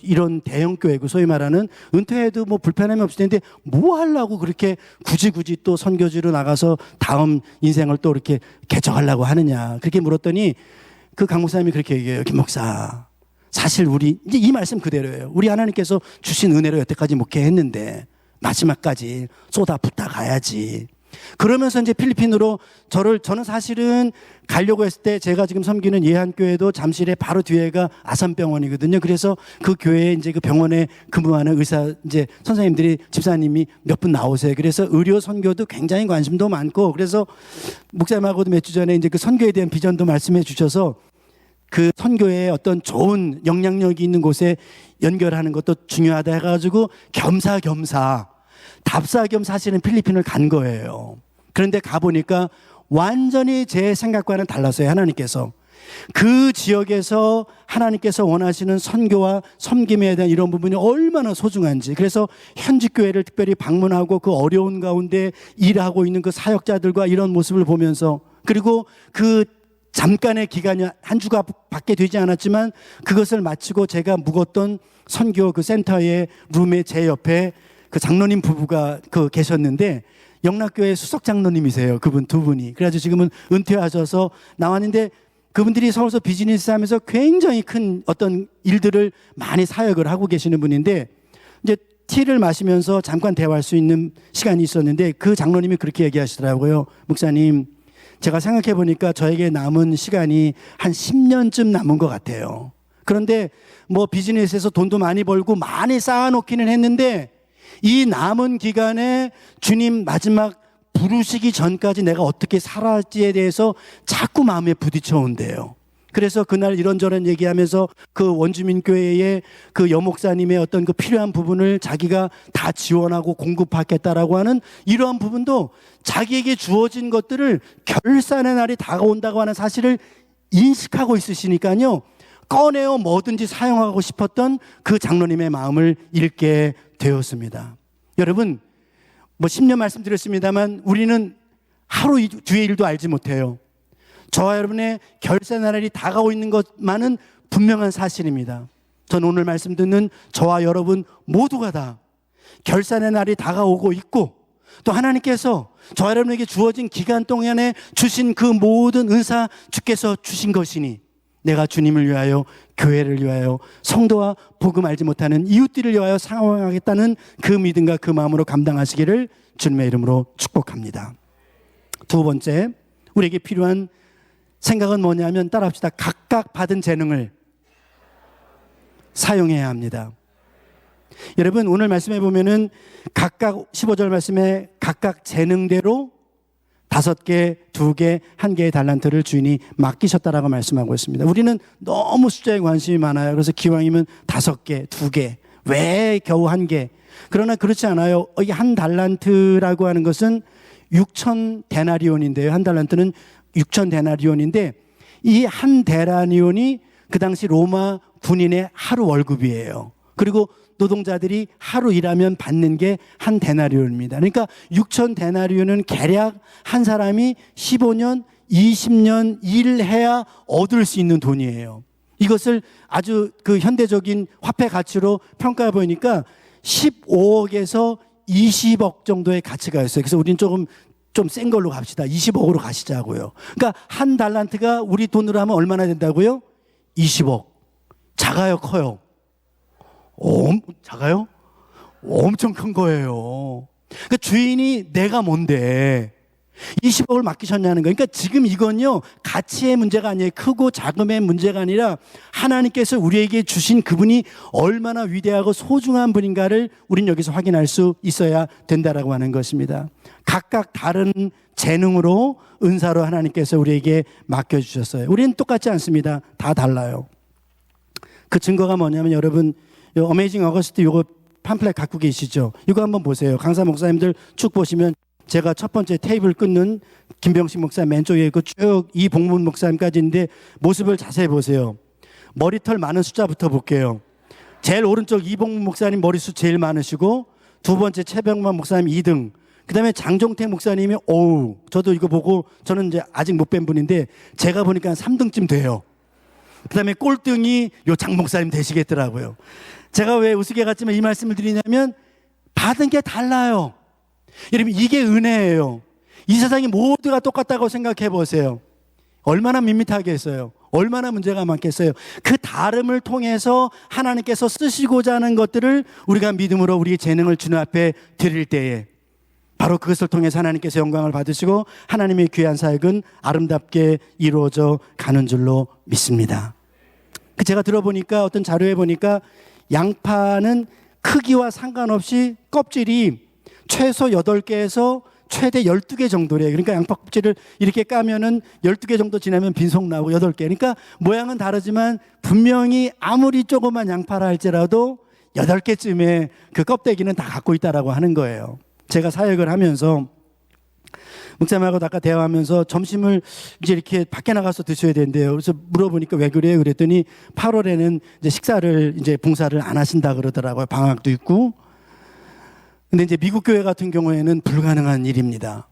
Speaker 3: 이런 대형 교회고 소위 말하는 은퇴해도 불편함이 없을 텐데 뭐 하려고 그렇게 굳이 또 선교지로 나가서 다음 인생을 또 이렇게 개척하려고 하느냐, 그렇게 물었더니 그 강 목사님이 그렇게 얘기해요. 김 목사, 사실 우리 이제 이 말씀 그대로예요. 우리 하나님께서 주신 은혜로 여태까지 목회했는데 마지막까지 쏟아붓다 가야지. 그러면서 이제 필리핀으로 저는 사실은 가려고 했을 때, 제가 지금 섬기는 예한교회도 잠실에 바로 뒤에가 아산병원이거든요. 그래서 그 교회에 이제 그 병원에 근무하는 의사 이제 선생님들이, 집사님이 몇 분 나오세요. 그래서 의료 선교도 굉장히 관심도 많고, 그래서 목사님하고도 몇 주 전에 이제 그 선교에 대한 비전도 말씀해 주셔서 그 선교에 어떤 좋은 영향력이 있는 곳에 연결하는 것도 중요하다 해가지고 겸사겸사 답사겸 사실은 필리핀을 간 거예요. 그런데 가보니까 완전히 제 생각과는 달랐어요. 하나님께서 그 지역에서 하나님께서 원하시는 선교와 섬김에 대한 이런 부분이 얼마나 소중한지. 그래서 현지 교회를 특별히 방문하고 그 어려운 가운데 일하고 있는 그 사역자들과 이런 모습을 보면서, 그리고 그 잠깐의 기간이 한 주가 밖에 되지 않았지만 그것을 마치고 제가 묵었던 선교 그 센터의 룸의 제 옆에 그 장로님 부부가 계셨는데, 영락교회 수석 장로님이세요. 그분 두 분이. 그래가지고 지금은 은퇴하셔서 나왔는데 그분들이 서울서 비즈니스 하면서 굉장히 큰 어떤 일들을 많이 사역을 하고 계시는 분인데 이제 티를 마시면서 잠깐 대화할 수 있는 시간이 있었는데 그 장로님이 그렇게 얘기하시더라고요. 목사님, 제가 생각해 보니까 저에게 남은 시간이 한 10년쯤 남은 것 같아요. 그런데 뭐 비즈니스에서 돈도 많이 벌고 많이 쌓아놓기는 했는데 이 남은 기간에 주님 마지막 부르시기 전까지 내가 어떻게 살아야지에 대해서 자꾸 마음에 부딪혀 온대요. 그래서 그날 이런저런 얘기하면서 그 원주민교회의 그 여목사님의 어떤 그 필요한 부분을 자기가 다 지원하고 공급하겠다라고 하는 이러한 부분도 자기에게 주어진 것들을 결산의 날이 다가온다고 하는 사실을 인식하고 있으시니까요. 꺼내어 뭐든지 사용하고 싶었던 그 장로님의 마음을 읽게 되었습니다. 여러분, 뭐 10년 말씀드렸습니다만 우리는 하루 뒤의 일도 알지 못해요. 저와 여러분의 결산의 날이 다가오고 있는 것만은 분명한 사실입니다. 저는 오늘 말씀 듣는 저와 여러분 모두가 다 결산의 날이 다가오고 있고 또 하나님께서 저와 여러분에게 주어진 기간 동안에 주신 그 모든 은사 주께서 주신 것이니 내가 주님을 위하여 교회를 위하여 성도와 복음 알지 못하는 이웃들을 위하여 상황하겠다는 그 믿음과 그 마음으로 감당하시기를 주님의 이름으로 축복합니다. 두 번째, 우리에게 필요한 생각은 뭐냐면 따라합시다. 각각 받은 재능을 사용해야 합니다. 여러분, 오늘 말씀해 보면은 각각 15절 말씀에 각각 재능대로 5개, 2개, 1개의 달란트를 주인이 맡기셨다라고 말씀하고 있습니다. 우리는 너무 숫자에 관심이 많아요. 그래서 기왕이면 5개, 2개, 왜 겨우 1개? 그러나 그렇지 않아요. 이 한 달란트라고 하는 것은 6천 데나리온인데요. 한 달란트는 6천 데나리온인데 이 한 데나리온이 그 당시 로마 군인의 하루 월급이에요. 그리고 노동자들이 하루 일하면 받는 게 한 데나리온입니다. 그러니까 6천 데나리온은 대략 한 사람이 15년, 20년 일해야 얻을 수 있는 돈이에요. 이것을 아주 그 현대적인 화폐 가치로 평가해 보니까 15억에서 20억 정도의 가치가 있어요. 그래서 우리는 좀 센 걸로 갑시다. 20억으로 가시자고요. 그러니까 한 달란트가 우리 돈으로 하면 얼마나 된다고요? 20억. 작아요, 커요? 작아요? 엄청 큰 거예요. 그러니까 주인이 내가 뭔데 20억을 맡기셨냐는 거예요. 그러니까 지금 이건요, 가치의 문제가 아니에요. 크고 작음의 문제가 아니라 하나님께서 우리에게 주신 그분이 얼마나 위대하고 소중한 분인가를 우린 여기서 확인할 수 있어야 된다라고 하는 것입니다. 각각 다른 재능으로 은사로 하나님께서 우리에게 맡겨주셨어요. 우리는 똑같지 않습니다. 다 달라요. 그 증거가 뭐냐면 여러분, 어메이징 어거스트 요거 팜플렛 갖고 계시죠? 이거 한번 보세요. 강사 목사님들 쭉 보시면 제가 첫 번째 테이블 끊는 김병식 목사님 왼쪽에 있고 쭉 이봉문 목사님까지인데 모습을 자세히 보세요. 머리털 많은 숫자부터 볼게요. 제일 오른쪽 이봉문 목사님 머리숱 제일 많으시고 두 번째 최병만 목사님 2등. 그 다음에 장종택 목사님이 저도 이거 보고 저는 이제 아직 못 뵌 분인데 제가 보니까 3등쯤 돼요. 그 다음에 꼴등이 요 장 목사님 되시겠더라고요. 제가 왜 우스개 같지만 이 말씀을 드리냐면 받은 게 달라요. 여러분, 이게 은혜예요. 이 세상이 모두가 똑같다고 생각해 보세요. 얼마나 밋밋하겠어요. 얼마나 문제가 많겠어요. 그 다름을 통해서 하나님께서 쓰시고자 하는 것들을 우리가 믿음으로 우리의 재능을 주님 앞에 드릴 때에 바로 그것을 통해서 하나님께서 영광을 받으시고 하나님의 귀한 사역은 아름답게 이루어져 가는 줄로 믿습니다. 제가 들어보니까 어떤 자료에 보니까 양파는 크기와 상관없이 껍질이 최소 8개에서 최대 12개 정도래요. 그러니까 양파 껍질을 이렇게 까면은 12개 정도 지나면 빈속 나오고 8개. 그러니까 모양은 다르지만 분명히 아무리 조그만 양파라 할지라도 8개쯤의 그 껍데기는 다 갖고 있다라고 하는 거예요. 제가 사역을 하면서 목사님하고 아까 대화하면서 점심을 이제 이렇게 밖에 나가서 드셔야 된대요. 그래서 물어보니까 왜 그래요? 그랬더니 8월에는 이제 식사를 이제 봉사를 안 하신다 그러더라고요. 방학도 있고. 근데 이제 미국 교회 같은 경우에는 불가능한 일입니다.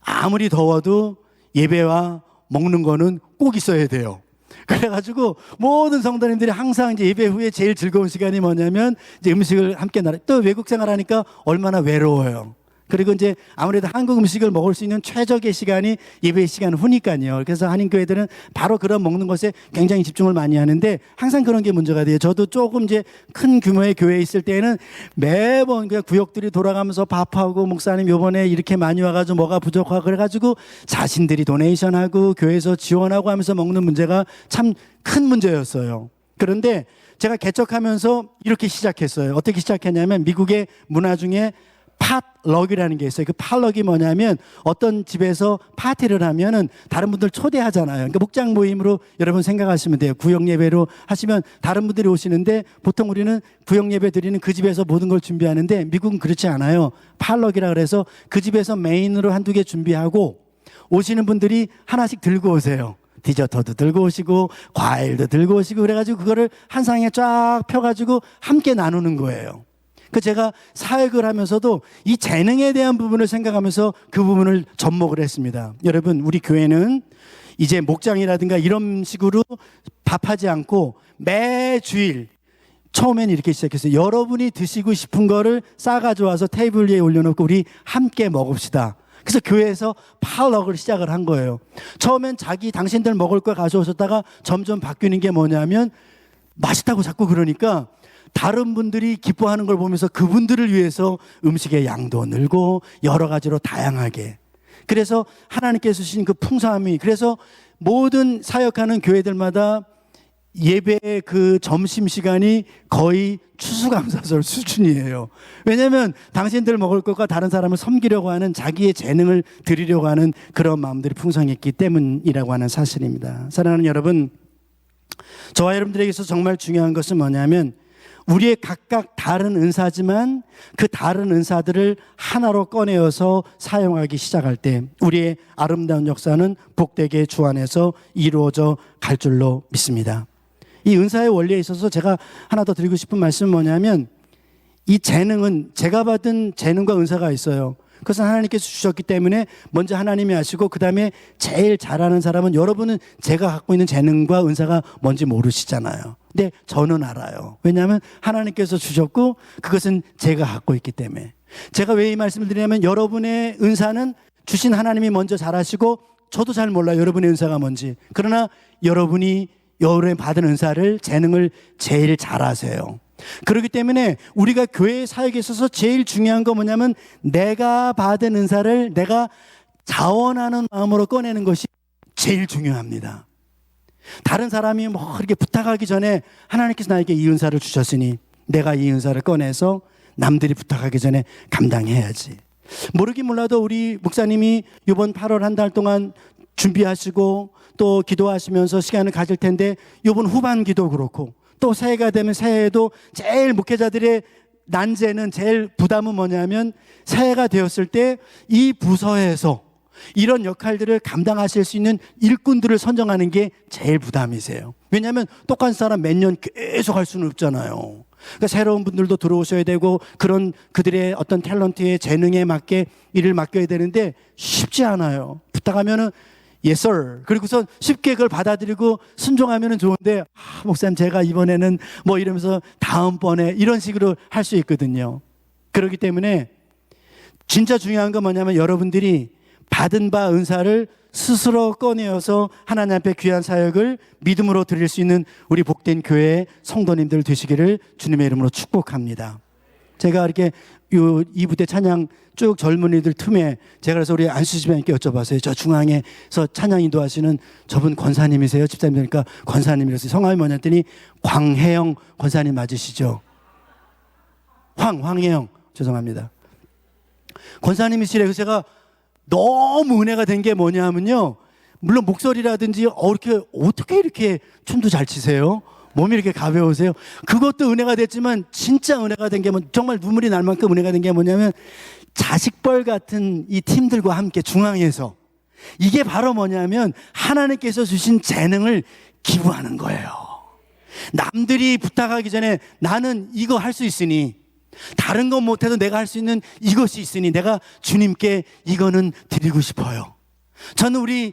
Speaker 3: 아무리 더워도 예배와 먹는 거는 꼭 있어야 돼요. 그래가지고 모든 성도님들이 항상 이제 예배 후에 제일 즐거운 시간이 뭐냐면 이제 음식을 함께 나눠. 또 외국 생활하니까 얼마나 외로워요. 그리고 이제 아무래도 한국 음식을 먹을 수 있는 최적의 시간이 예배 시간 후니까요. 그래서 한인교회들은 바로 그런 먹는 것에 굉장히 집중을 많이 하는데 항상 그런 게 문제가 돼요. 저도 조금 이제 큰 규모의 교회에 있을 때에는 매번 그냥 구역들이 돌아가면서 밥하고 목사님 요번에 이렇게 많이 와가지고 뭐가 부족하고 그래가지고 자신들이 도네이션하고 교회에서 지원하고 하면서 먹는 문제가 참 큰 문제였어요. 그런데 제가 개척하면서 이렇게 시작했어요. 어떻게 시작했냐면 미국의 문화 중에 팟럭이라는 게 있어요. 그 팟럭이 뭐냐면 어떤 집에서 파티를 하면은 다른 분들 초대하잖아요. 그러니까 목장 모임으로 여러분 생각하시면 돼요. 구역 예배로 하시면 다른 분들이 오시는데 보통 우리는 구역 예배 드리는 그 집에서 모든 걸 준비하는데 미국은 그렇지 않아요. 팟럭이라 그래서 그 집에서 메인으로 한두 개 준비하고 오시는 분들이 하나씩 들고 오세요. 디저트도 들고 오시고 과일도 들고 오시고 그래가지고 그거를 한 상에 쫙 펴가지고 함께 나누는 거예요. 그 제가 사역을 하면서도 이 재능에 대한 부분을 생각하면서 그 부분을 접목을 했습니다. 여러분 우리 교회는 이제 목장이라든가 이런 식으로 밥하지 않고 매주일 처음엔 이렇게 시작했어요. 여러분이 드시고 싶은 거를 싸가지고 와서 테이블 위에 올려놓고 우리 함께 먹읍시다. 그래서 교회에서 팟럭을 시작을 한 거예요. 처음엔 당신들 먹을 거 가져오셨다가 점점 바뀌는 게 뭐냐면 맛있다고 자꾸 그러니까 다른 분들이 기뻐하는 걸 보면서 그분들을 위해서 음식의 양도 늘고 여러 가지로 다양하게. 그래서 하나님께서 주신 그 풍성함이 그래서 모든 사역하는 교회들마다 예배의 그 점심시간이 거의 추수감사절 수준이에요. 왜냐하면 당신들 먹을 것과 다른 사람을 섬기려고 하는 자기의 재능을 드리려고 하는 그런 마음들이 풍성했기 때문이라고 하는 사실입니다. 사랑하는 여러분, 저와 여러분들에게 있어서 정말 중요한 것은 뭐냐면 우리의 각각 다른 은사지만 그 다른 은사들을 하나로 꺼내어서 사용하기 시작할 때 우리의 아름다운 역사는 복되게 주 안에서 이루어져 갈 줄로 믿습니다. 이 은사의 원리에 있어서 제가 하나 더 드리고 싶은 말씀은 뭐냐면 이 재능은 제가 받은 재능과 은사가 있어요. 그것은 하나님께서 주셨기 때문에 먼저 하나님이 아시고 그 다음에 제일 잘하는 사람은 여러분은 제가 갖고 있는 재능과 은사가 뭔지 모르시잖아요. 근데 저는 알아요. 왜냐하면 하나님께서 주셨고 그것은 제가 갖고 있기 때문에. 제가 왜 이 말씀을 드리냐면 여러분의 은사는 주신 하나님이 먼저 잘하시고 저도 잘 몰라요. 여러분의 은사가 뭔지. 그러나 여러분이 받은 은사를 재능을 제일 잘하세요. 그렇기 때문에 우리가 교회 사역에 있어서 제일 중요한 거 뭐냐면 내가 받은 은사를 내가 자원하는 마음으로 꺼내는 것이 제일 중요합니다. 다른 사람이 뭐 이렇게 부탁하기 전에 하나님께서 나에게 이 은사를 주셨으니 내가 이 은사를 꺼내서 남들이 부탁하기 전에 감당해야지. 모르긴 몰라도 우리 목사님이 이번 8월 한 달 동안 준비하시고 또 기도하시면서 시간을 가질 텐데 이번 후반기도 그렇고 또 새해가 되면 새해에도 제일 목회자들의 난제는 제일 부담은 뭐냐면 새해가 되었을 때 이 부서에서 이런 역할들을 감당하실 수 있는 일꾼들을 선정하는 게 제일 부담이세요. 왜냐하면 똑같은 사람 몇 년 계속 할 수는 없잖아요. 그러니까 새로운 분들도 들어오셔야 되고 그런 그들의 어떤 탤런트의 재능에 맞게 일을 맡겨야 되는데 쉽지 않아요. 부탁하면은 Yes, sir. 그리고서 쉽게 그걸 받아들이고 순종하면 좋은데 목사님 제가 이번에는 뭐 이러면서 다음번에 이런 식으로 할 수 있거든요. 그렇기 때문에 진짜 중요한 건 뭐냐면 여러분들이 받은 바 은사를 스스로 꺼내어서 하나님 앞에 귀한 사역을 믿음으로 드릴 수 있는 우리 복된 교회 성도님들 되시기를 주님의 이름으로 축복합니다. 제가 이렇게 이 부대 찬양 쭉 젊은이들 틈에 제가 그래서 우리 안수 집사님께 여쭤봤어요. 저 중앙에서 찬양 인도하시는 저분 권사님이세요? 집사님이니까 권사님이라서 성함이 뭐냐 했더니 광혜영 권사님 맞으시죠? 황혜영 죄송합니다. 권사님이시래요. 그래서 제가 너무 은혜가 된 게 뭐냐 하면요. 물론 목소리라든지 어떻게 이렇게 춤도 잘 치세요? 몸이 이렇게 가벼우세요? 그것도 은혜가 됐지만 진짜 은혜가 된 게 정말 눈물이 날 만큼 은혜가 된 게 뭐냐면 자식벌 같은 이 팀들과 함께 중앙에서 이게 바로 뭐냐면 하나님께서 주신 재능을 기부하는 거예요. 남들이 부탁하기 전에 나는 이거 할 수 있으니 다른 건 못해도 내가 할 수 있는 이것이 있으니 내가 주님께 이거는 드리고 싶어요. 저는 우리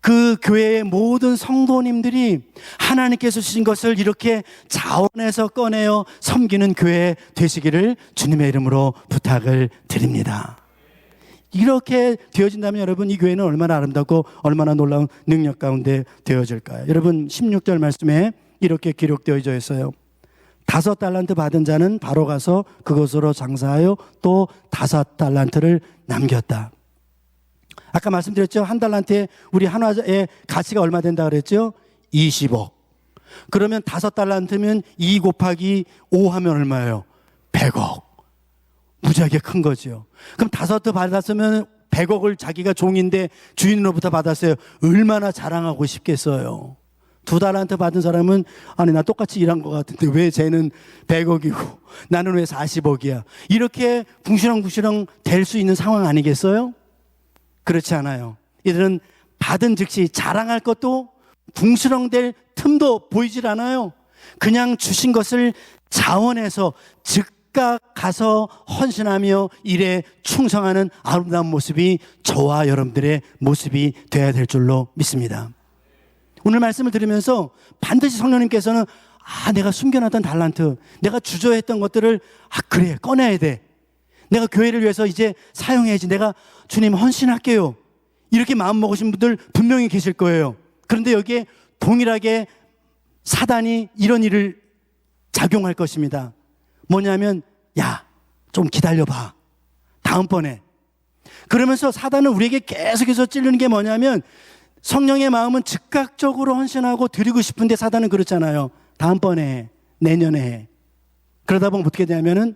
Speaker 3: 그 교회의 모든 성도님들이 하나님께서 주신 것을 이렇게 자원해서 꺼내어 섬기는 교회 되시기를 주님의 이름으로 부탁을 드립니다. 이렇게 되어진다면 여러분 이 교회는 얼마나 아름답고 얼마나 놀라운 능력 가운데 되어질까요? 여러분 16절 말씀에 이렇게 기록되어 있어요. 5달란트 받은 자는 바로 가서 그것으로 장사하여 또 5달란트를 남겼다. 아까 말씀드렸죠. 한 달란트에 우리 한화의 가치가 얼마 된다 그랬죠? 20억. 그러면 5달란트면 2 곱하기 5 하면 얼마예요? 100억. 무지하게 큰 거죠. 그럼 5도 받았으면 100억을 자기가 종인데 주인으로부터 받았어요. 얼마나 자랑하고 싶겠어요. 2달란트 받은 사람은 아니 나 똑같이 일한 것 같은데 왜 쟤는 100억이고 나는 왜 40억이야. 이렇게 궁시렁궁시렁 될 수 있는 상황 아니겠어요? 그렇지 않아요. 이들은 받은 즉시 자랑할 것도 궁시렁될 틈도 보이질 않아요. 그냥 주신 것을 자원해서 즉각 가서 헌신하며 일에 충성하는 아름다운 모습이 저와 여러분들의 모습이 되어야 될 줄로 믿습니다. 오늘 말씀을 들으면서 반드시 성령님께서는 내가 숨겨놨던 달란트, 내가 주저했던 것들을 그래 꺼내야 돼. 내가 교회를 위해서 이제 사용해야지. 내가 주님 헌신할게요. 이렇게 마음 먹으신 분들 분명히 계실 거예요. 그런데 여기에 동일하게 사단이 이런 일을 작용할 것입니다. 뭐냐면 야, 좀 기다려봐. 다음번에. 그러면서 사단은 우리에게 계속해서 찌르는 게 뭐냐면 성령의 마음은 즉각적으로 헌신하고 드리고 싶은데 사단은 그렇잖아요. 다음번에 해. 내년에 해. 그러다 보면 어떻게 되냐면은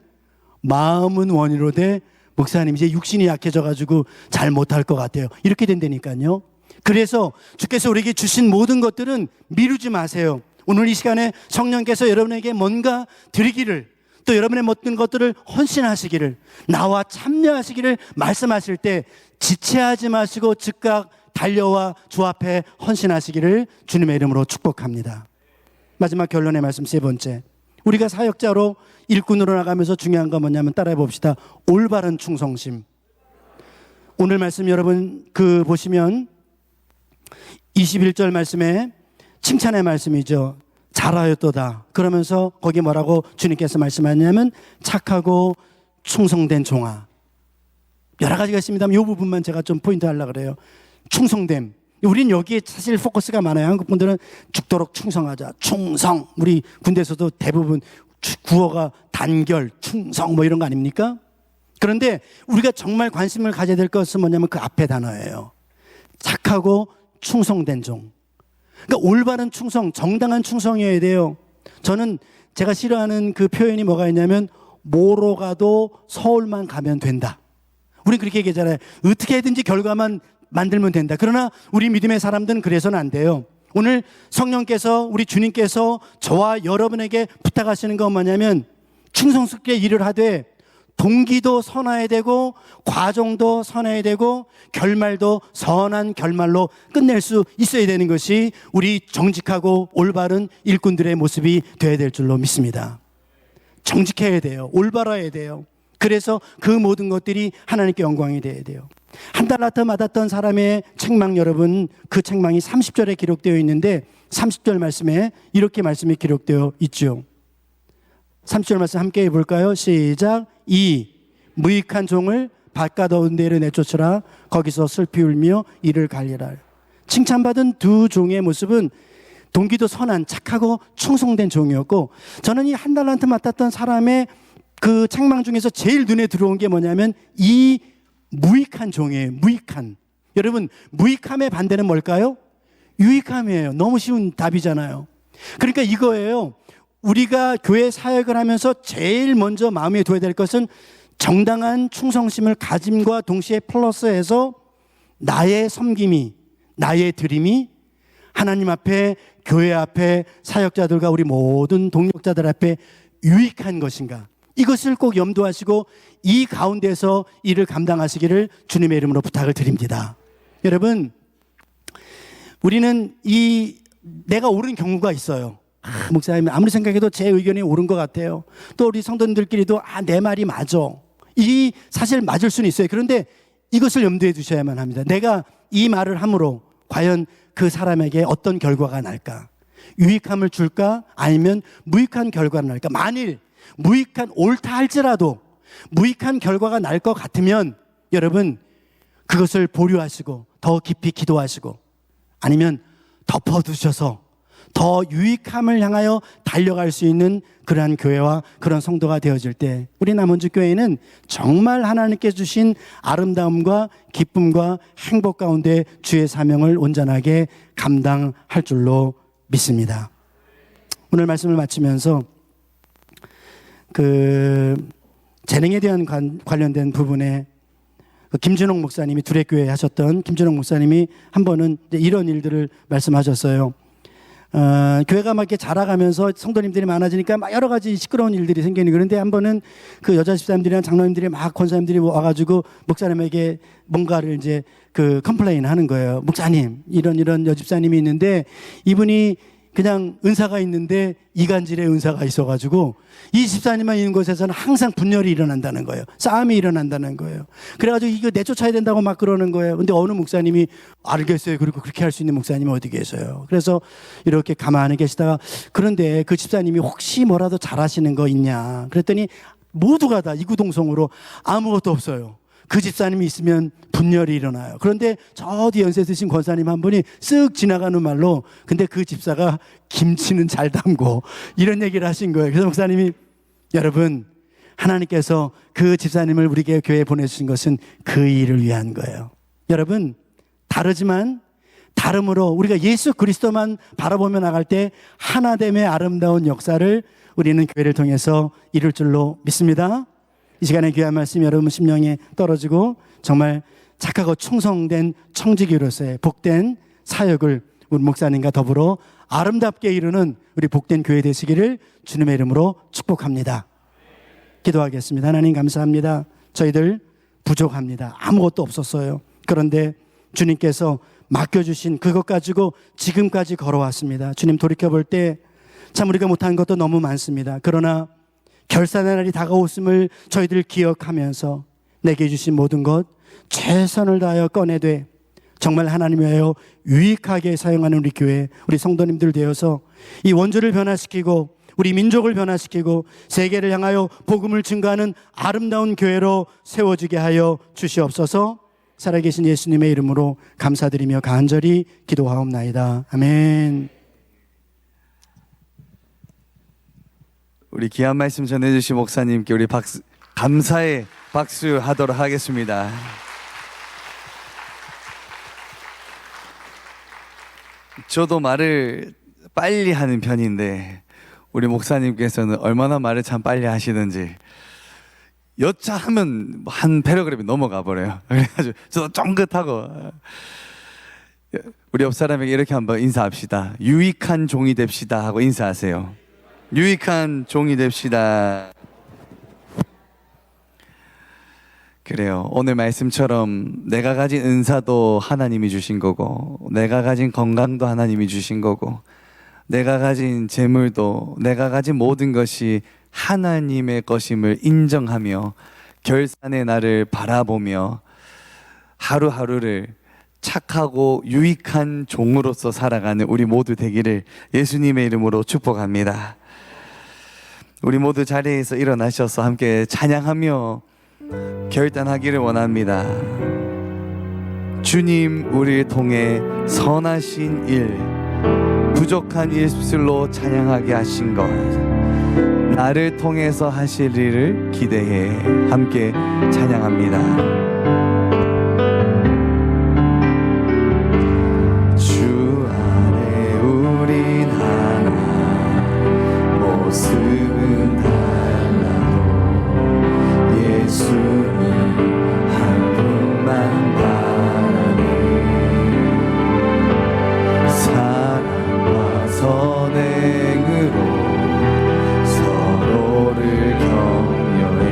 Speaker 3: 마음은 원이로되 목사님 이제 육신이 약해져가지고 잘 못할 것 같아요. 이렇게 된다니까요. 그래서 주께서 우리에게 주신 모든 것들은 미루지 마세요. 오늘 이 시간에 성령께서 여러분에게 뭔가 드리기를 또 여러분의 모든 것들을 헌신하시기를 나와 참여하시기를 말씀하실 때 지체하지 마시고 즉각 달려와 주 앞에 헌신하시기를 주님의 이름으로 축복합니다. 마지막 결론의 말씀 세 번째. 우리가 사역자로 일꾼으로 나가면서 중요한 건 뭐냐면 따라해 봅시다. 올바른 충성심. 오늘 말씀 여러분 보시면 21절 말씀에 칭찬의 말씀이죠. 잘하였도다. 그러면서 거기 뭐라고 주님께서 말씀하냐면 착하고 충성된 종아. 여러 가지가 있습니다만 이 부분만 제가 좀 포인트 하려고 그래요. 충성됨. 우린 여기에 사실 포커스가 많아요. 한국 분들은 죽도록 충성하자. 충성. 우리 군대에서도 대부분 구어가 단결, 충성 뭐 이런 거 아닙니까? 그런데 우리가 정말 관심을 가져야 될 것은 뭐냐면 그 앞에 단어예요. 착하고 충성된 종. 그러니까 올바른 충성, 정당한 충성이어야 돼요. 저는 제가 싫어하는 그 표현이 뭐가 있냐면 뭐로 가도 서울만 가면 된다. 우린 그렇게 얘기하잖아요. 어떻게든지 결과만 만들면 된다. 그러나 우리 믿음의 사람들은 그래서는 안 돼요. 오늘 성령께서 우리 주님께서 저와 여러분에게 부탁하시는 건 뭐냐면 충성스럽게 일을 하되 동기도 선해야 되고 과정도 선해야 되고 결말도 선한 결말로 끝낼 수 있어야 되는 것이 우리 정직하고 올바른 일꾼들의 모습이 되어야 될 줄로 믿습니다. 정직해야 돼요. 올바라야 돼요. 그래서 그 모든 것들이 하나님께 영광이 되어야 돼요. 한 달란트 받았던 사람의 책망 여러분, 그 책망이 30절에 기록되어 있는데 30절 말씀에 이렇게 말씀이 기록되어 있죠. 30절 말씀 함께 해볼까요? 시작. 이 무익한 종을 바깥 어두운 데로 내쫓으라. 거기서 슬피 울며 이를 갈리라. 칭찬받은 두 종의 모습은 동기도 선한 착하고 충성된 종이었고, 저는 이 한 달란트 맡았던 사람의 그 책망 중에서 제일 눈에 들어온 게 뭐냐면 이 무익한 종이에요. 무익한. 여러분, 무익함의 반대는 뭘까요? 유익함이에요. 너무 쉬운 답이잖아요. 그러니까 이거예요. 우리가 교회 사역을 하면서 제일 먼저 마음에 둬야 될 것은 정당한 충성심을 가짐과 동시에 플러스해서 나의 섬김이, 나의 드림이 하나님 앞에, 교회 앞에, 사역자들과 우리 모든 동력자들 앞에 유익한 것인가, 이것을 꼭 염두하시고 이 가운데서 일을 감당하시기를 주님의 이름으로 부탁을 드립니다. 여러분, 우리는 내가 옳은 경우가 있어요. 목사님 아무리 생각해도 제 의견이 옳은 것 같아요. 또 우리 성도님들끼리도 내 말이 맞아. 이 사실 맞을 수는 있어요. 그런데 이것을 염두에 두셔야만 합니다. 내가 이 말을 함으로 과연 그 사람에게 어떤 결과가 날까? 유익함을 줄까? 아니면 무익한 결과가 날까? 만일 옳다 할지라도 무익한 결과가 날 것 같으면 여러분, 그것을 보류하시고 더 깊이 기도하시고 아니면 덮어두셔서 더 유익함을 향하여 달려갈 수 있는 그러한 교회와 그런 성도가 되어질 때 우리 남원주 교회는 정말 하나님께 주신 아름다움과 기쁨과 행복 가운데 주의 사명을 온전하게 감당할 줄로 믿습니다. 오늘 말씀을 마치면서 재능에 대한 관련된 부분에 김준홍 목사님이 두레교회 하셨던 김준홍 목사님이 한 번은 이런 일들을 말씀하셨어요. 교회가 막 이렇게 자라가면서 성도님들이 많아지니까 막 여러 가지 시끄러운 일들이 생기는, 그런데 한 번은 그 여자 집사님들이랑 장로님들이 막 권사님들이 와가지고 목사님에게 뭔가를 이제 컴플레인 하는 거예요. 목사님, 이런 여집사님이 있는데 이분이 그냥 은사가 있는데 이간질의 은사가 있어가지고 이 집사님만 있는 곳에서는 항상 분열이 일어난다는 거예요. 싸움이 일어난다는 거예요. 그래가지고 이거 내쫓아야 된다고 막 그러는 거예요. 근데 어느 목사님이 알겠어요. 그리고 그렇게 할 수 있는 목사님이 어디 계세요. 그래서 이렇게 가만히 계시다가 그런데 그 집사님이 혹시 뭐라도 잘하시는 거 있냐 그랬더니 모두가 다 이구동성으로 아무것도 없어요. 그 집사님이 있으면 분열이 일어나요. 그런데 저 뒤 연세 드신 권사님 한 분이 쓱 지나가는 말로 근데 그 집사가 김치는 잘 담고 이런 얘기를 하신 거예요. 그래서 목사님이 여러분, 하나님께서 그 집사님을 우리 교회에 보내주신 것은 그 일을 위한 거예요. 여러분, 다르지만 다름으로 우리가 예수 그리스도만 바라보며 나갈 때 하나됨의 아름다운 역사를 우리는 교회를 통해서 이룰 줄로 믿습니다. 이 시간에 귀한 말씀 여러분 심령에 떨어지고 정말 착하고 충성된 청지기로서의 복된 사역을 우리 목사님과 더불어 아름답게 이루는 우리 복된 교회 되시기를 주님의 이름으로 축복합니다. 기도하겠습니다. 하나님 감사합니다. 저희들 부족합니다. 아무것도 없었어요. 그런데 주님께서 맡겨주신 그것 가지고 지금까지 걸어왔습니다. 주님 돌이켜볼 때 참 우리가 못한 것도 너무 많습니다. 그러나 결산의 날이 다가왔음을 저희들 기억하면서 내게 주신 모든 것 최선을 다하여 꺼내되 정말 하나님 위하여 유익하게 사용하는 우리 교회, 우리 성도님들 되어서 이 원주를 변화시키고 우리 민족을 변화시키고 세계를 향하여 복음을 증거하는 아름다운 교회로 세워지게 하여 주시옵소서. 살아계신 예수님의 이름으로 감사드리며 간절히 기도하옵나이다. 아멘.
Speaker 1: 우리 귀한 말씀 전해주신 목사님께 우리 감사의 박수 하도록 하겠습니다. 저도 말을 빨리 하는 편인데 우리 목사님께서는 얼마나 말을 참 빨리 하시는지 여차하면 한 패러그램이 넘어가 버려요. 그래가지고 저도 쫑긋하고 우리 옆 사람에게 이렇게 한번 인사합시다. 유익한 종이 됩시다 하고 인사하세요. 유익한 종이 됩시다. 그래요. 오늘 말씀처럼 내가 가진 은사도 하나님이 주신 거고 내가 가진 건강도 하나님이 주신 거고 내가 가진 재물도 내가 가진 모든 것이 하나님의 것임을 인정하며 결산의 날을 바라보며 하루하루를 착하고 유익한 종으로서 살아가는 우리 모두 되기를 예수님의 이름으로 축복합니다. 우리 모두 자리에서 일어나셔서 함께 찬양하며 결단하기를 원합니다. 주님 우리를 통해 선하신 일, 부족한 일술로 찬양하게 하신 것, 나를 통해서 하실 일을 기대해 함께 찬양합니다. 주 안에 우린 하나, 모습은 달라도 예수님 한 분만 바라네. 사랑과 선행으로 서로를 격려해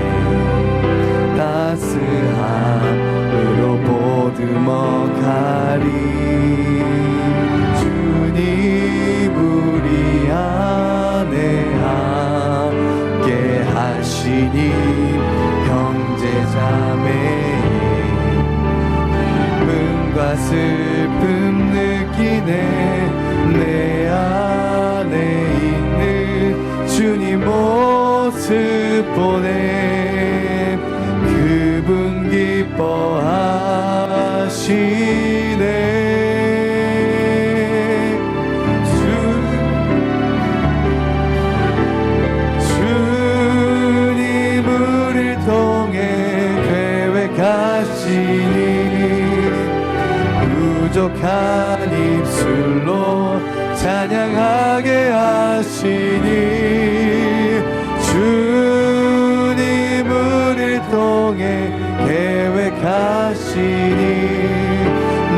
Speaker 1: 따스함으로 보듬어가리. 주님 우리 안에 함께 하시니 형제자매의 기쁨과 슬픔 느끼네. 내 안에 있는 주님 모습 보내. 그분 기뻐하 찬양하게 하시니 주님 우리를 통해 계획하시니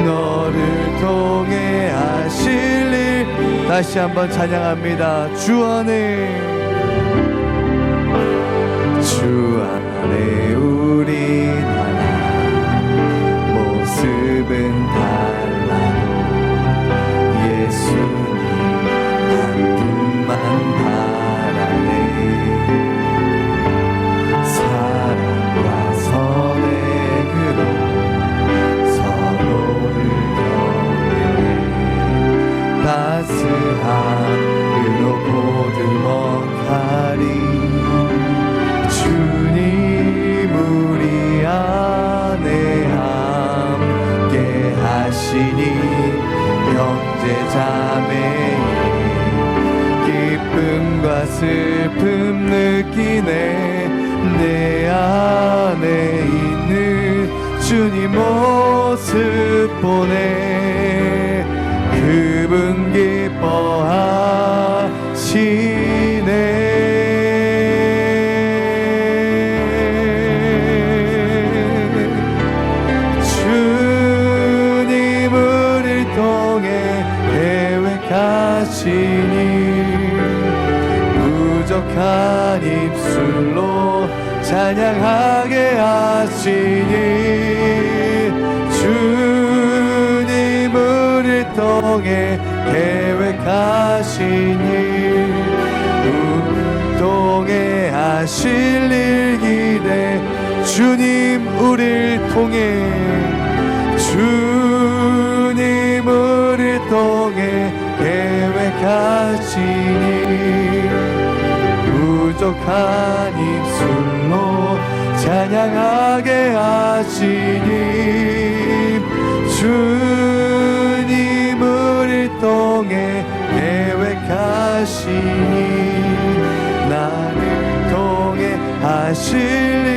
Speaker 1: 너를 통해 하실 일 다시 한번 찬양합니다. 주 안에 우린 하나 모습은 달라도 예수님 한 분만 바라네. 사랑과 선행으로 서로를 격려해 따스함으로 보듬어가리. 주님 우리 안에 함께 하시니 형제 자매의 기쁨과 슬픔 느끼네. 내 안에 있는 주님 모습 보네. 그분 기뻐하시네. 부족한 입술로 찬양하게 하시니 주님 우리를 통해 계획하시니 통해 하실 일 기대. 주님 우리를 통해 주님 우리를 통해 계획하시니 부족한 입술로 찬양하게 하시니 주님 우리를 통해 계획하시니 나를 통해 하실 일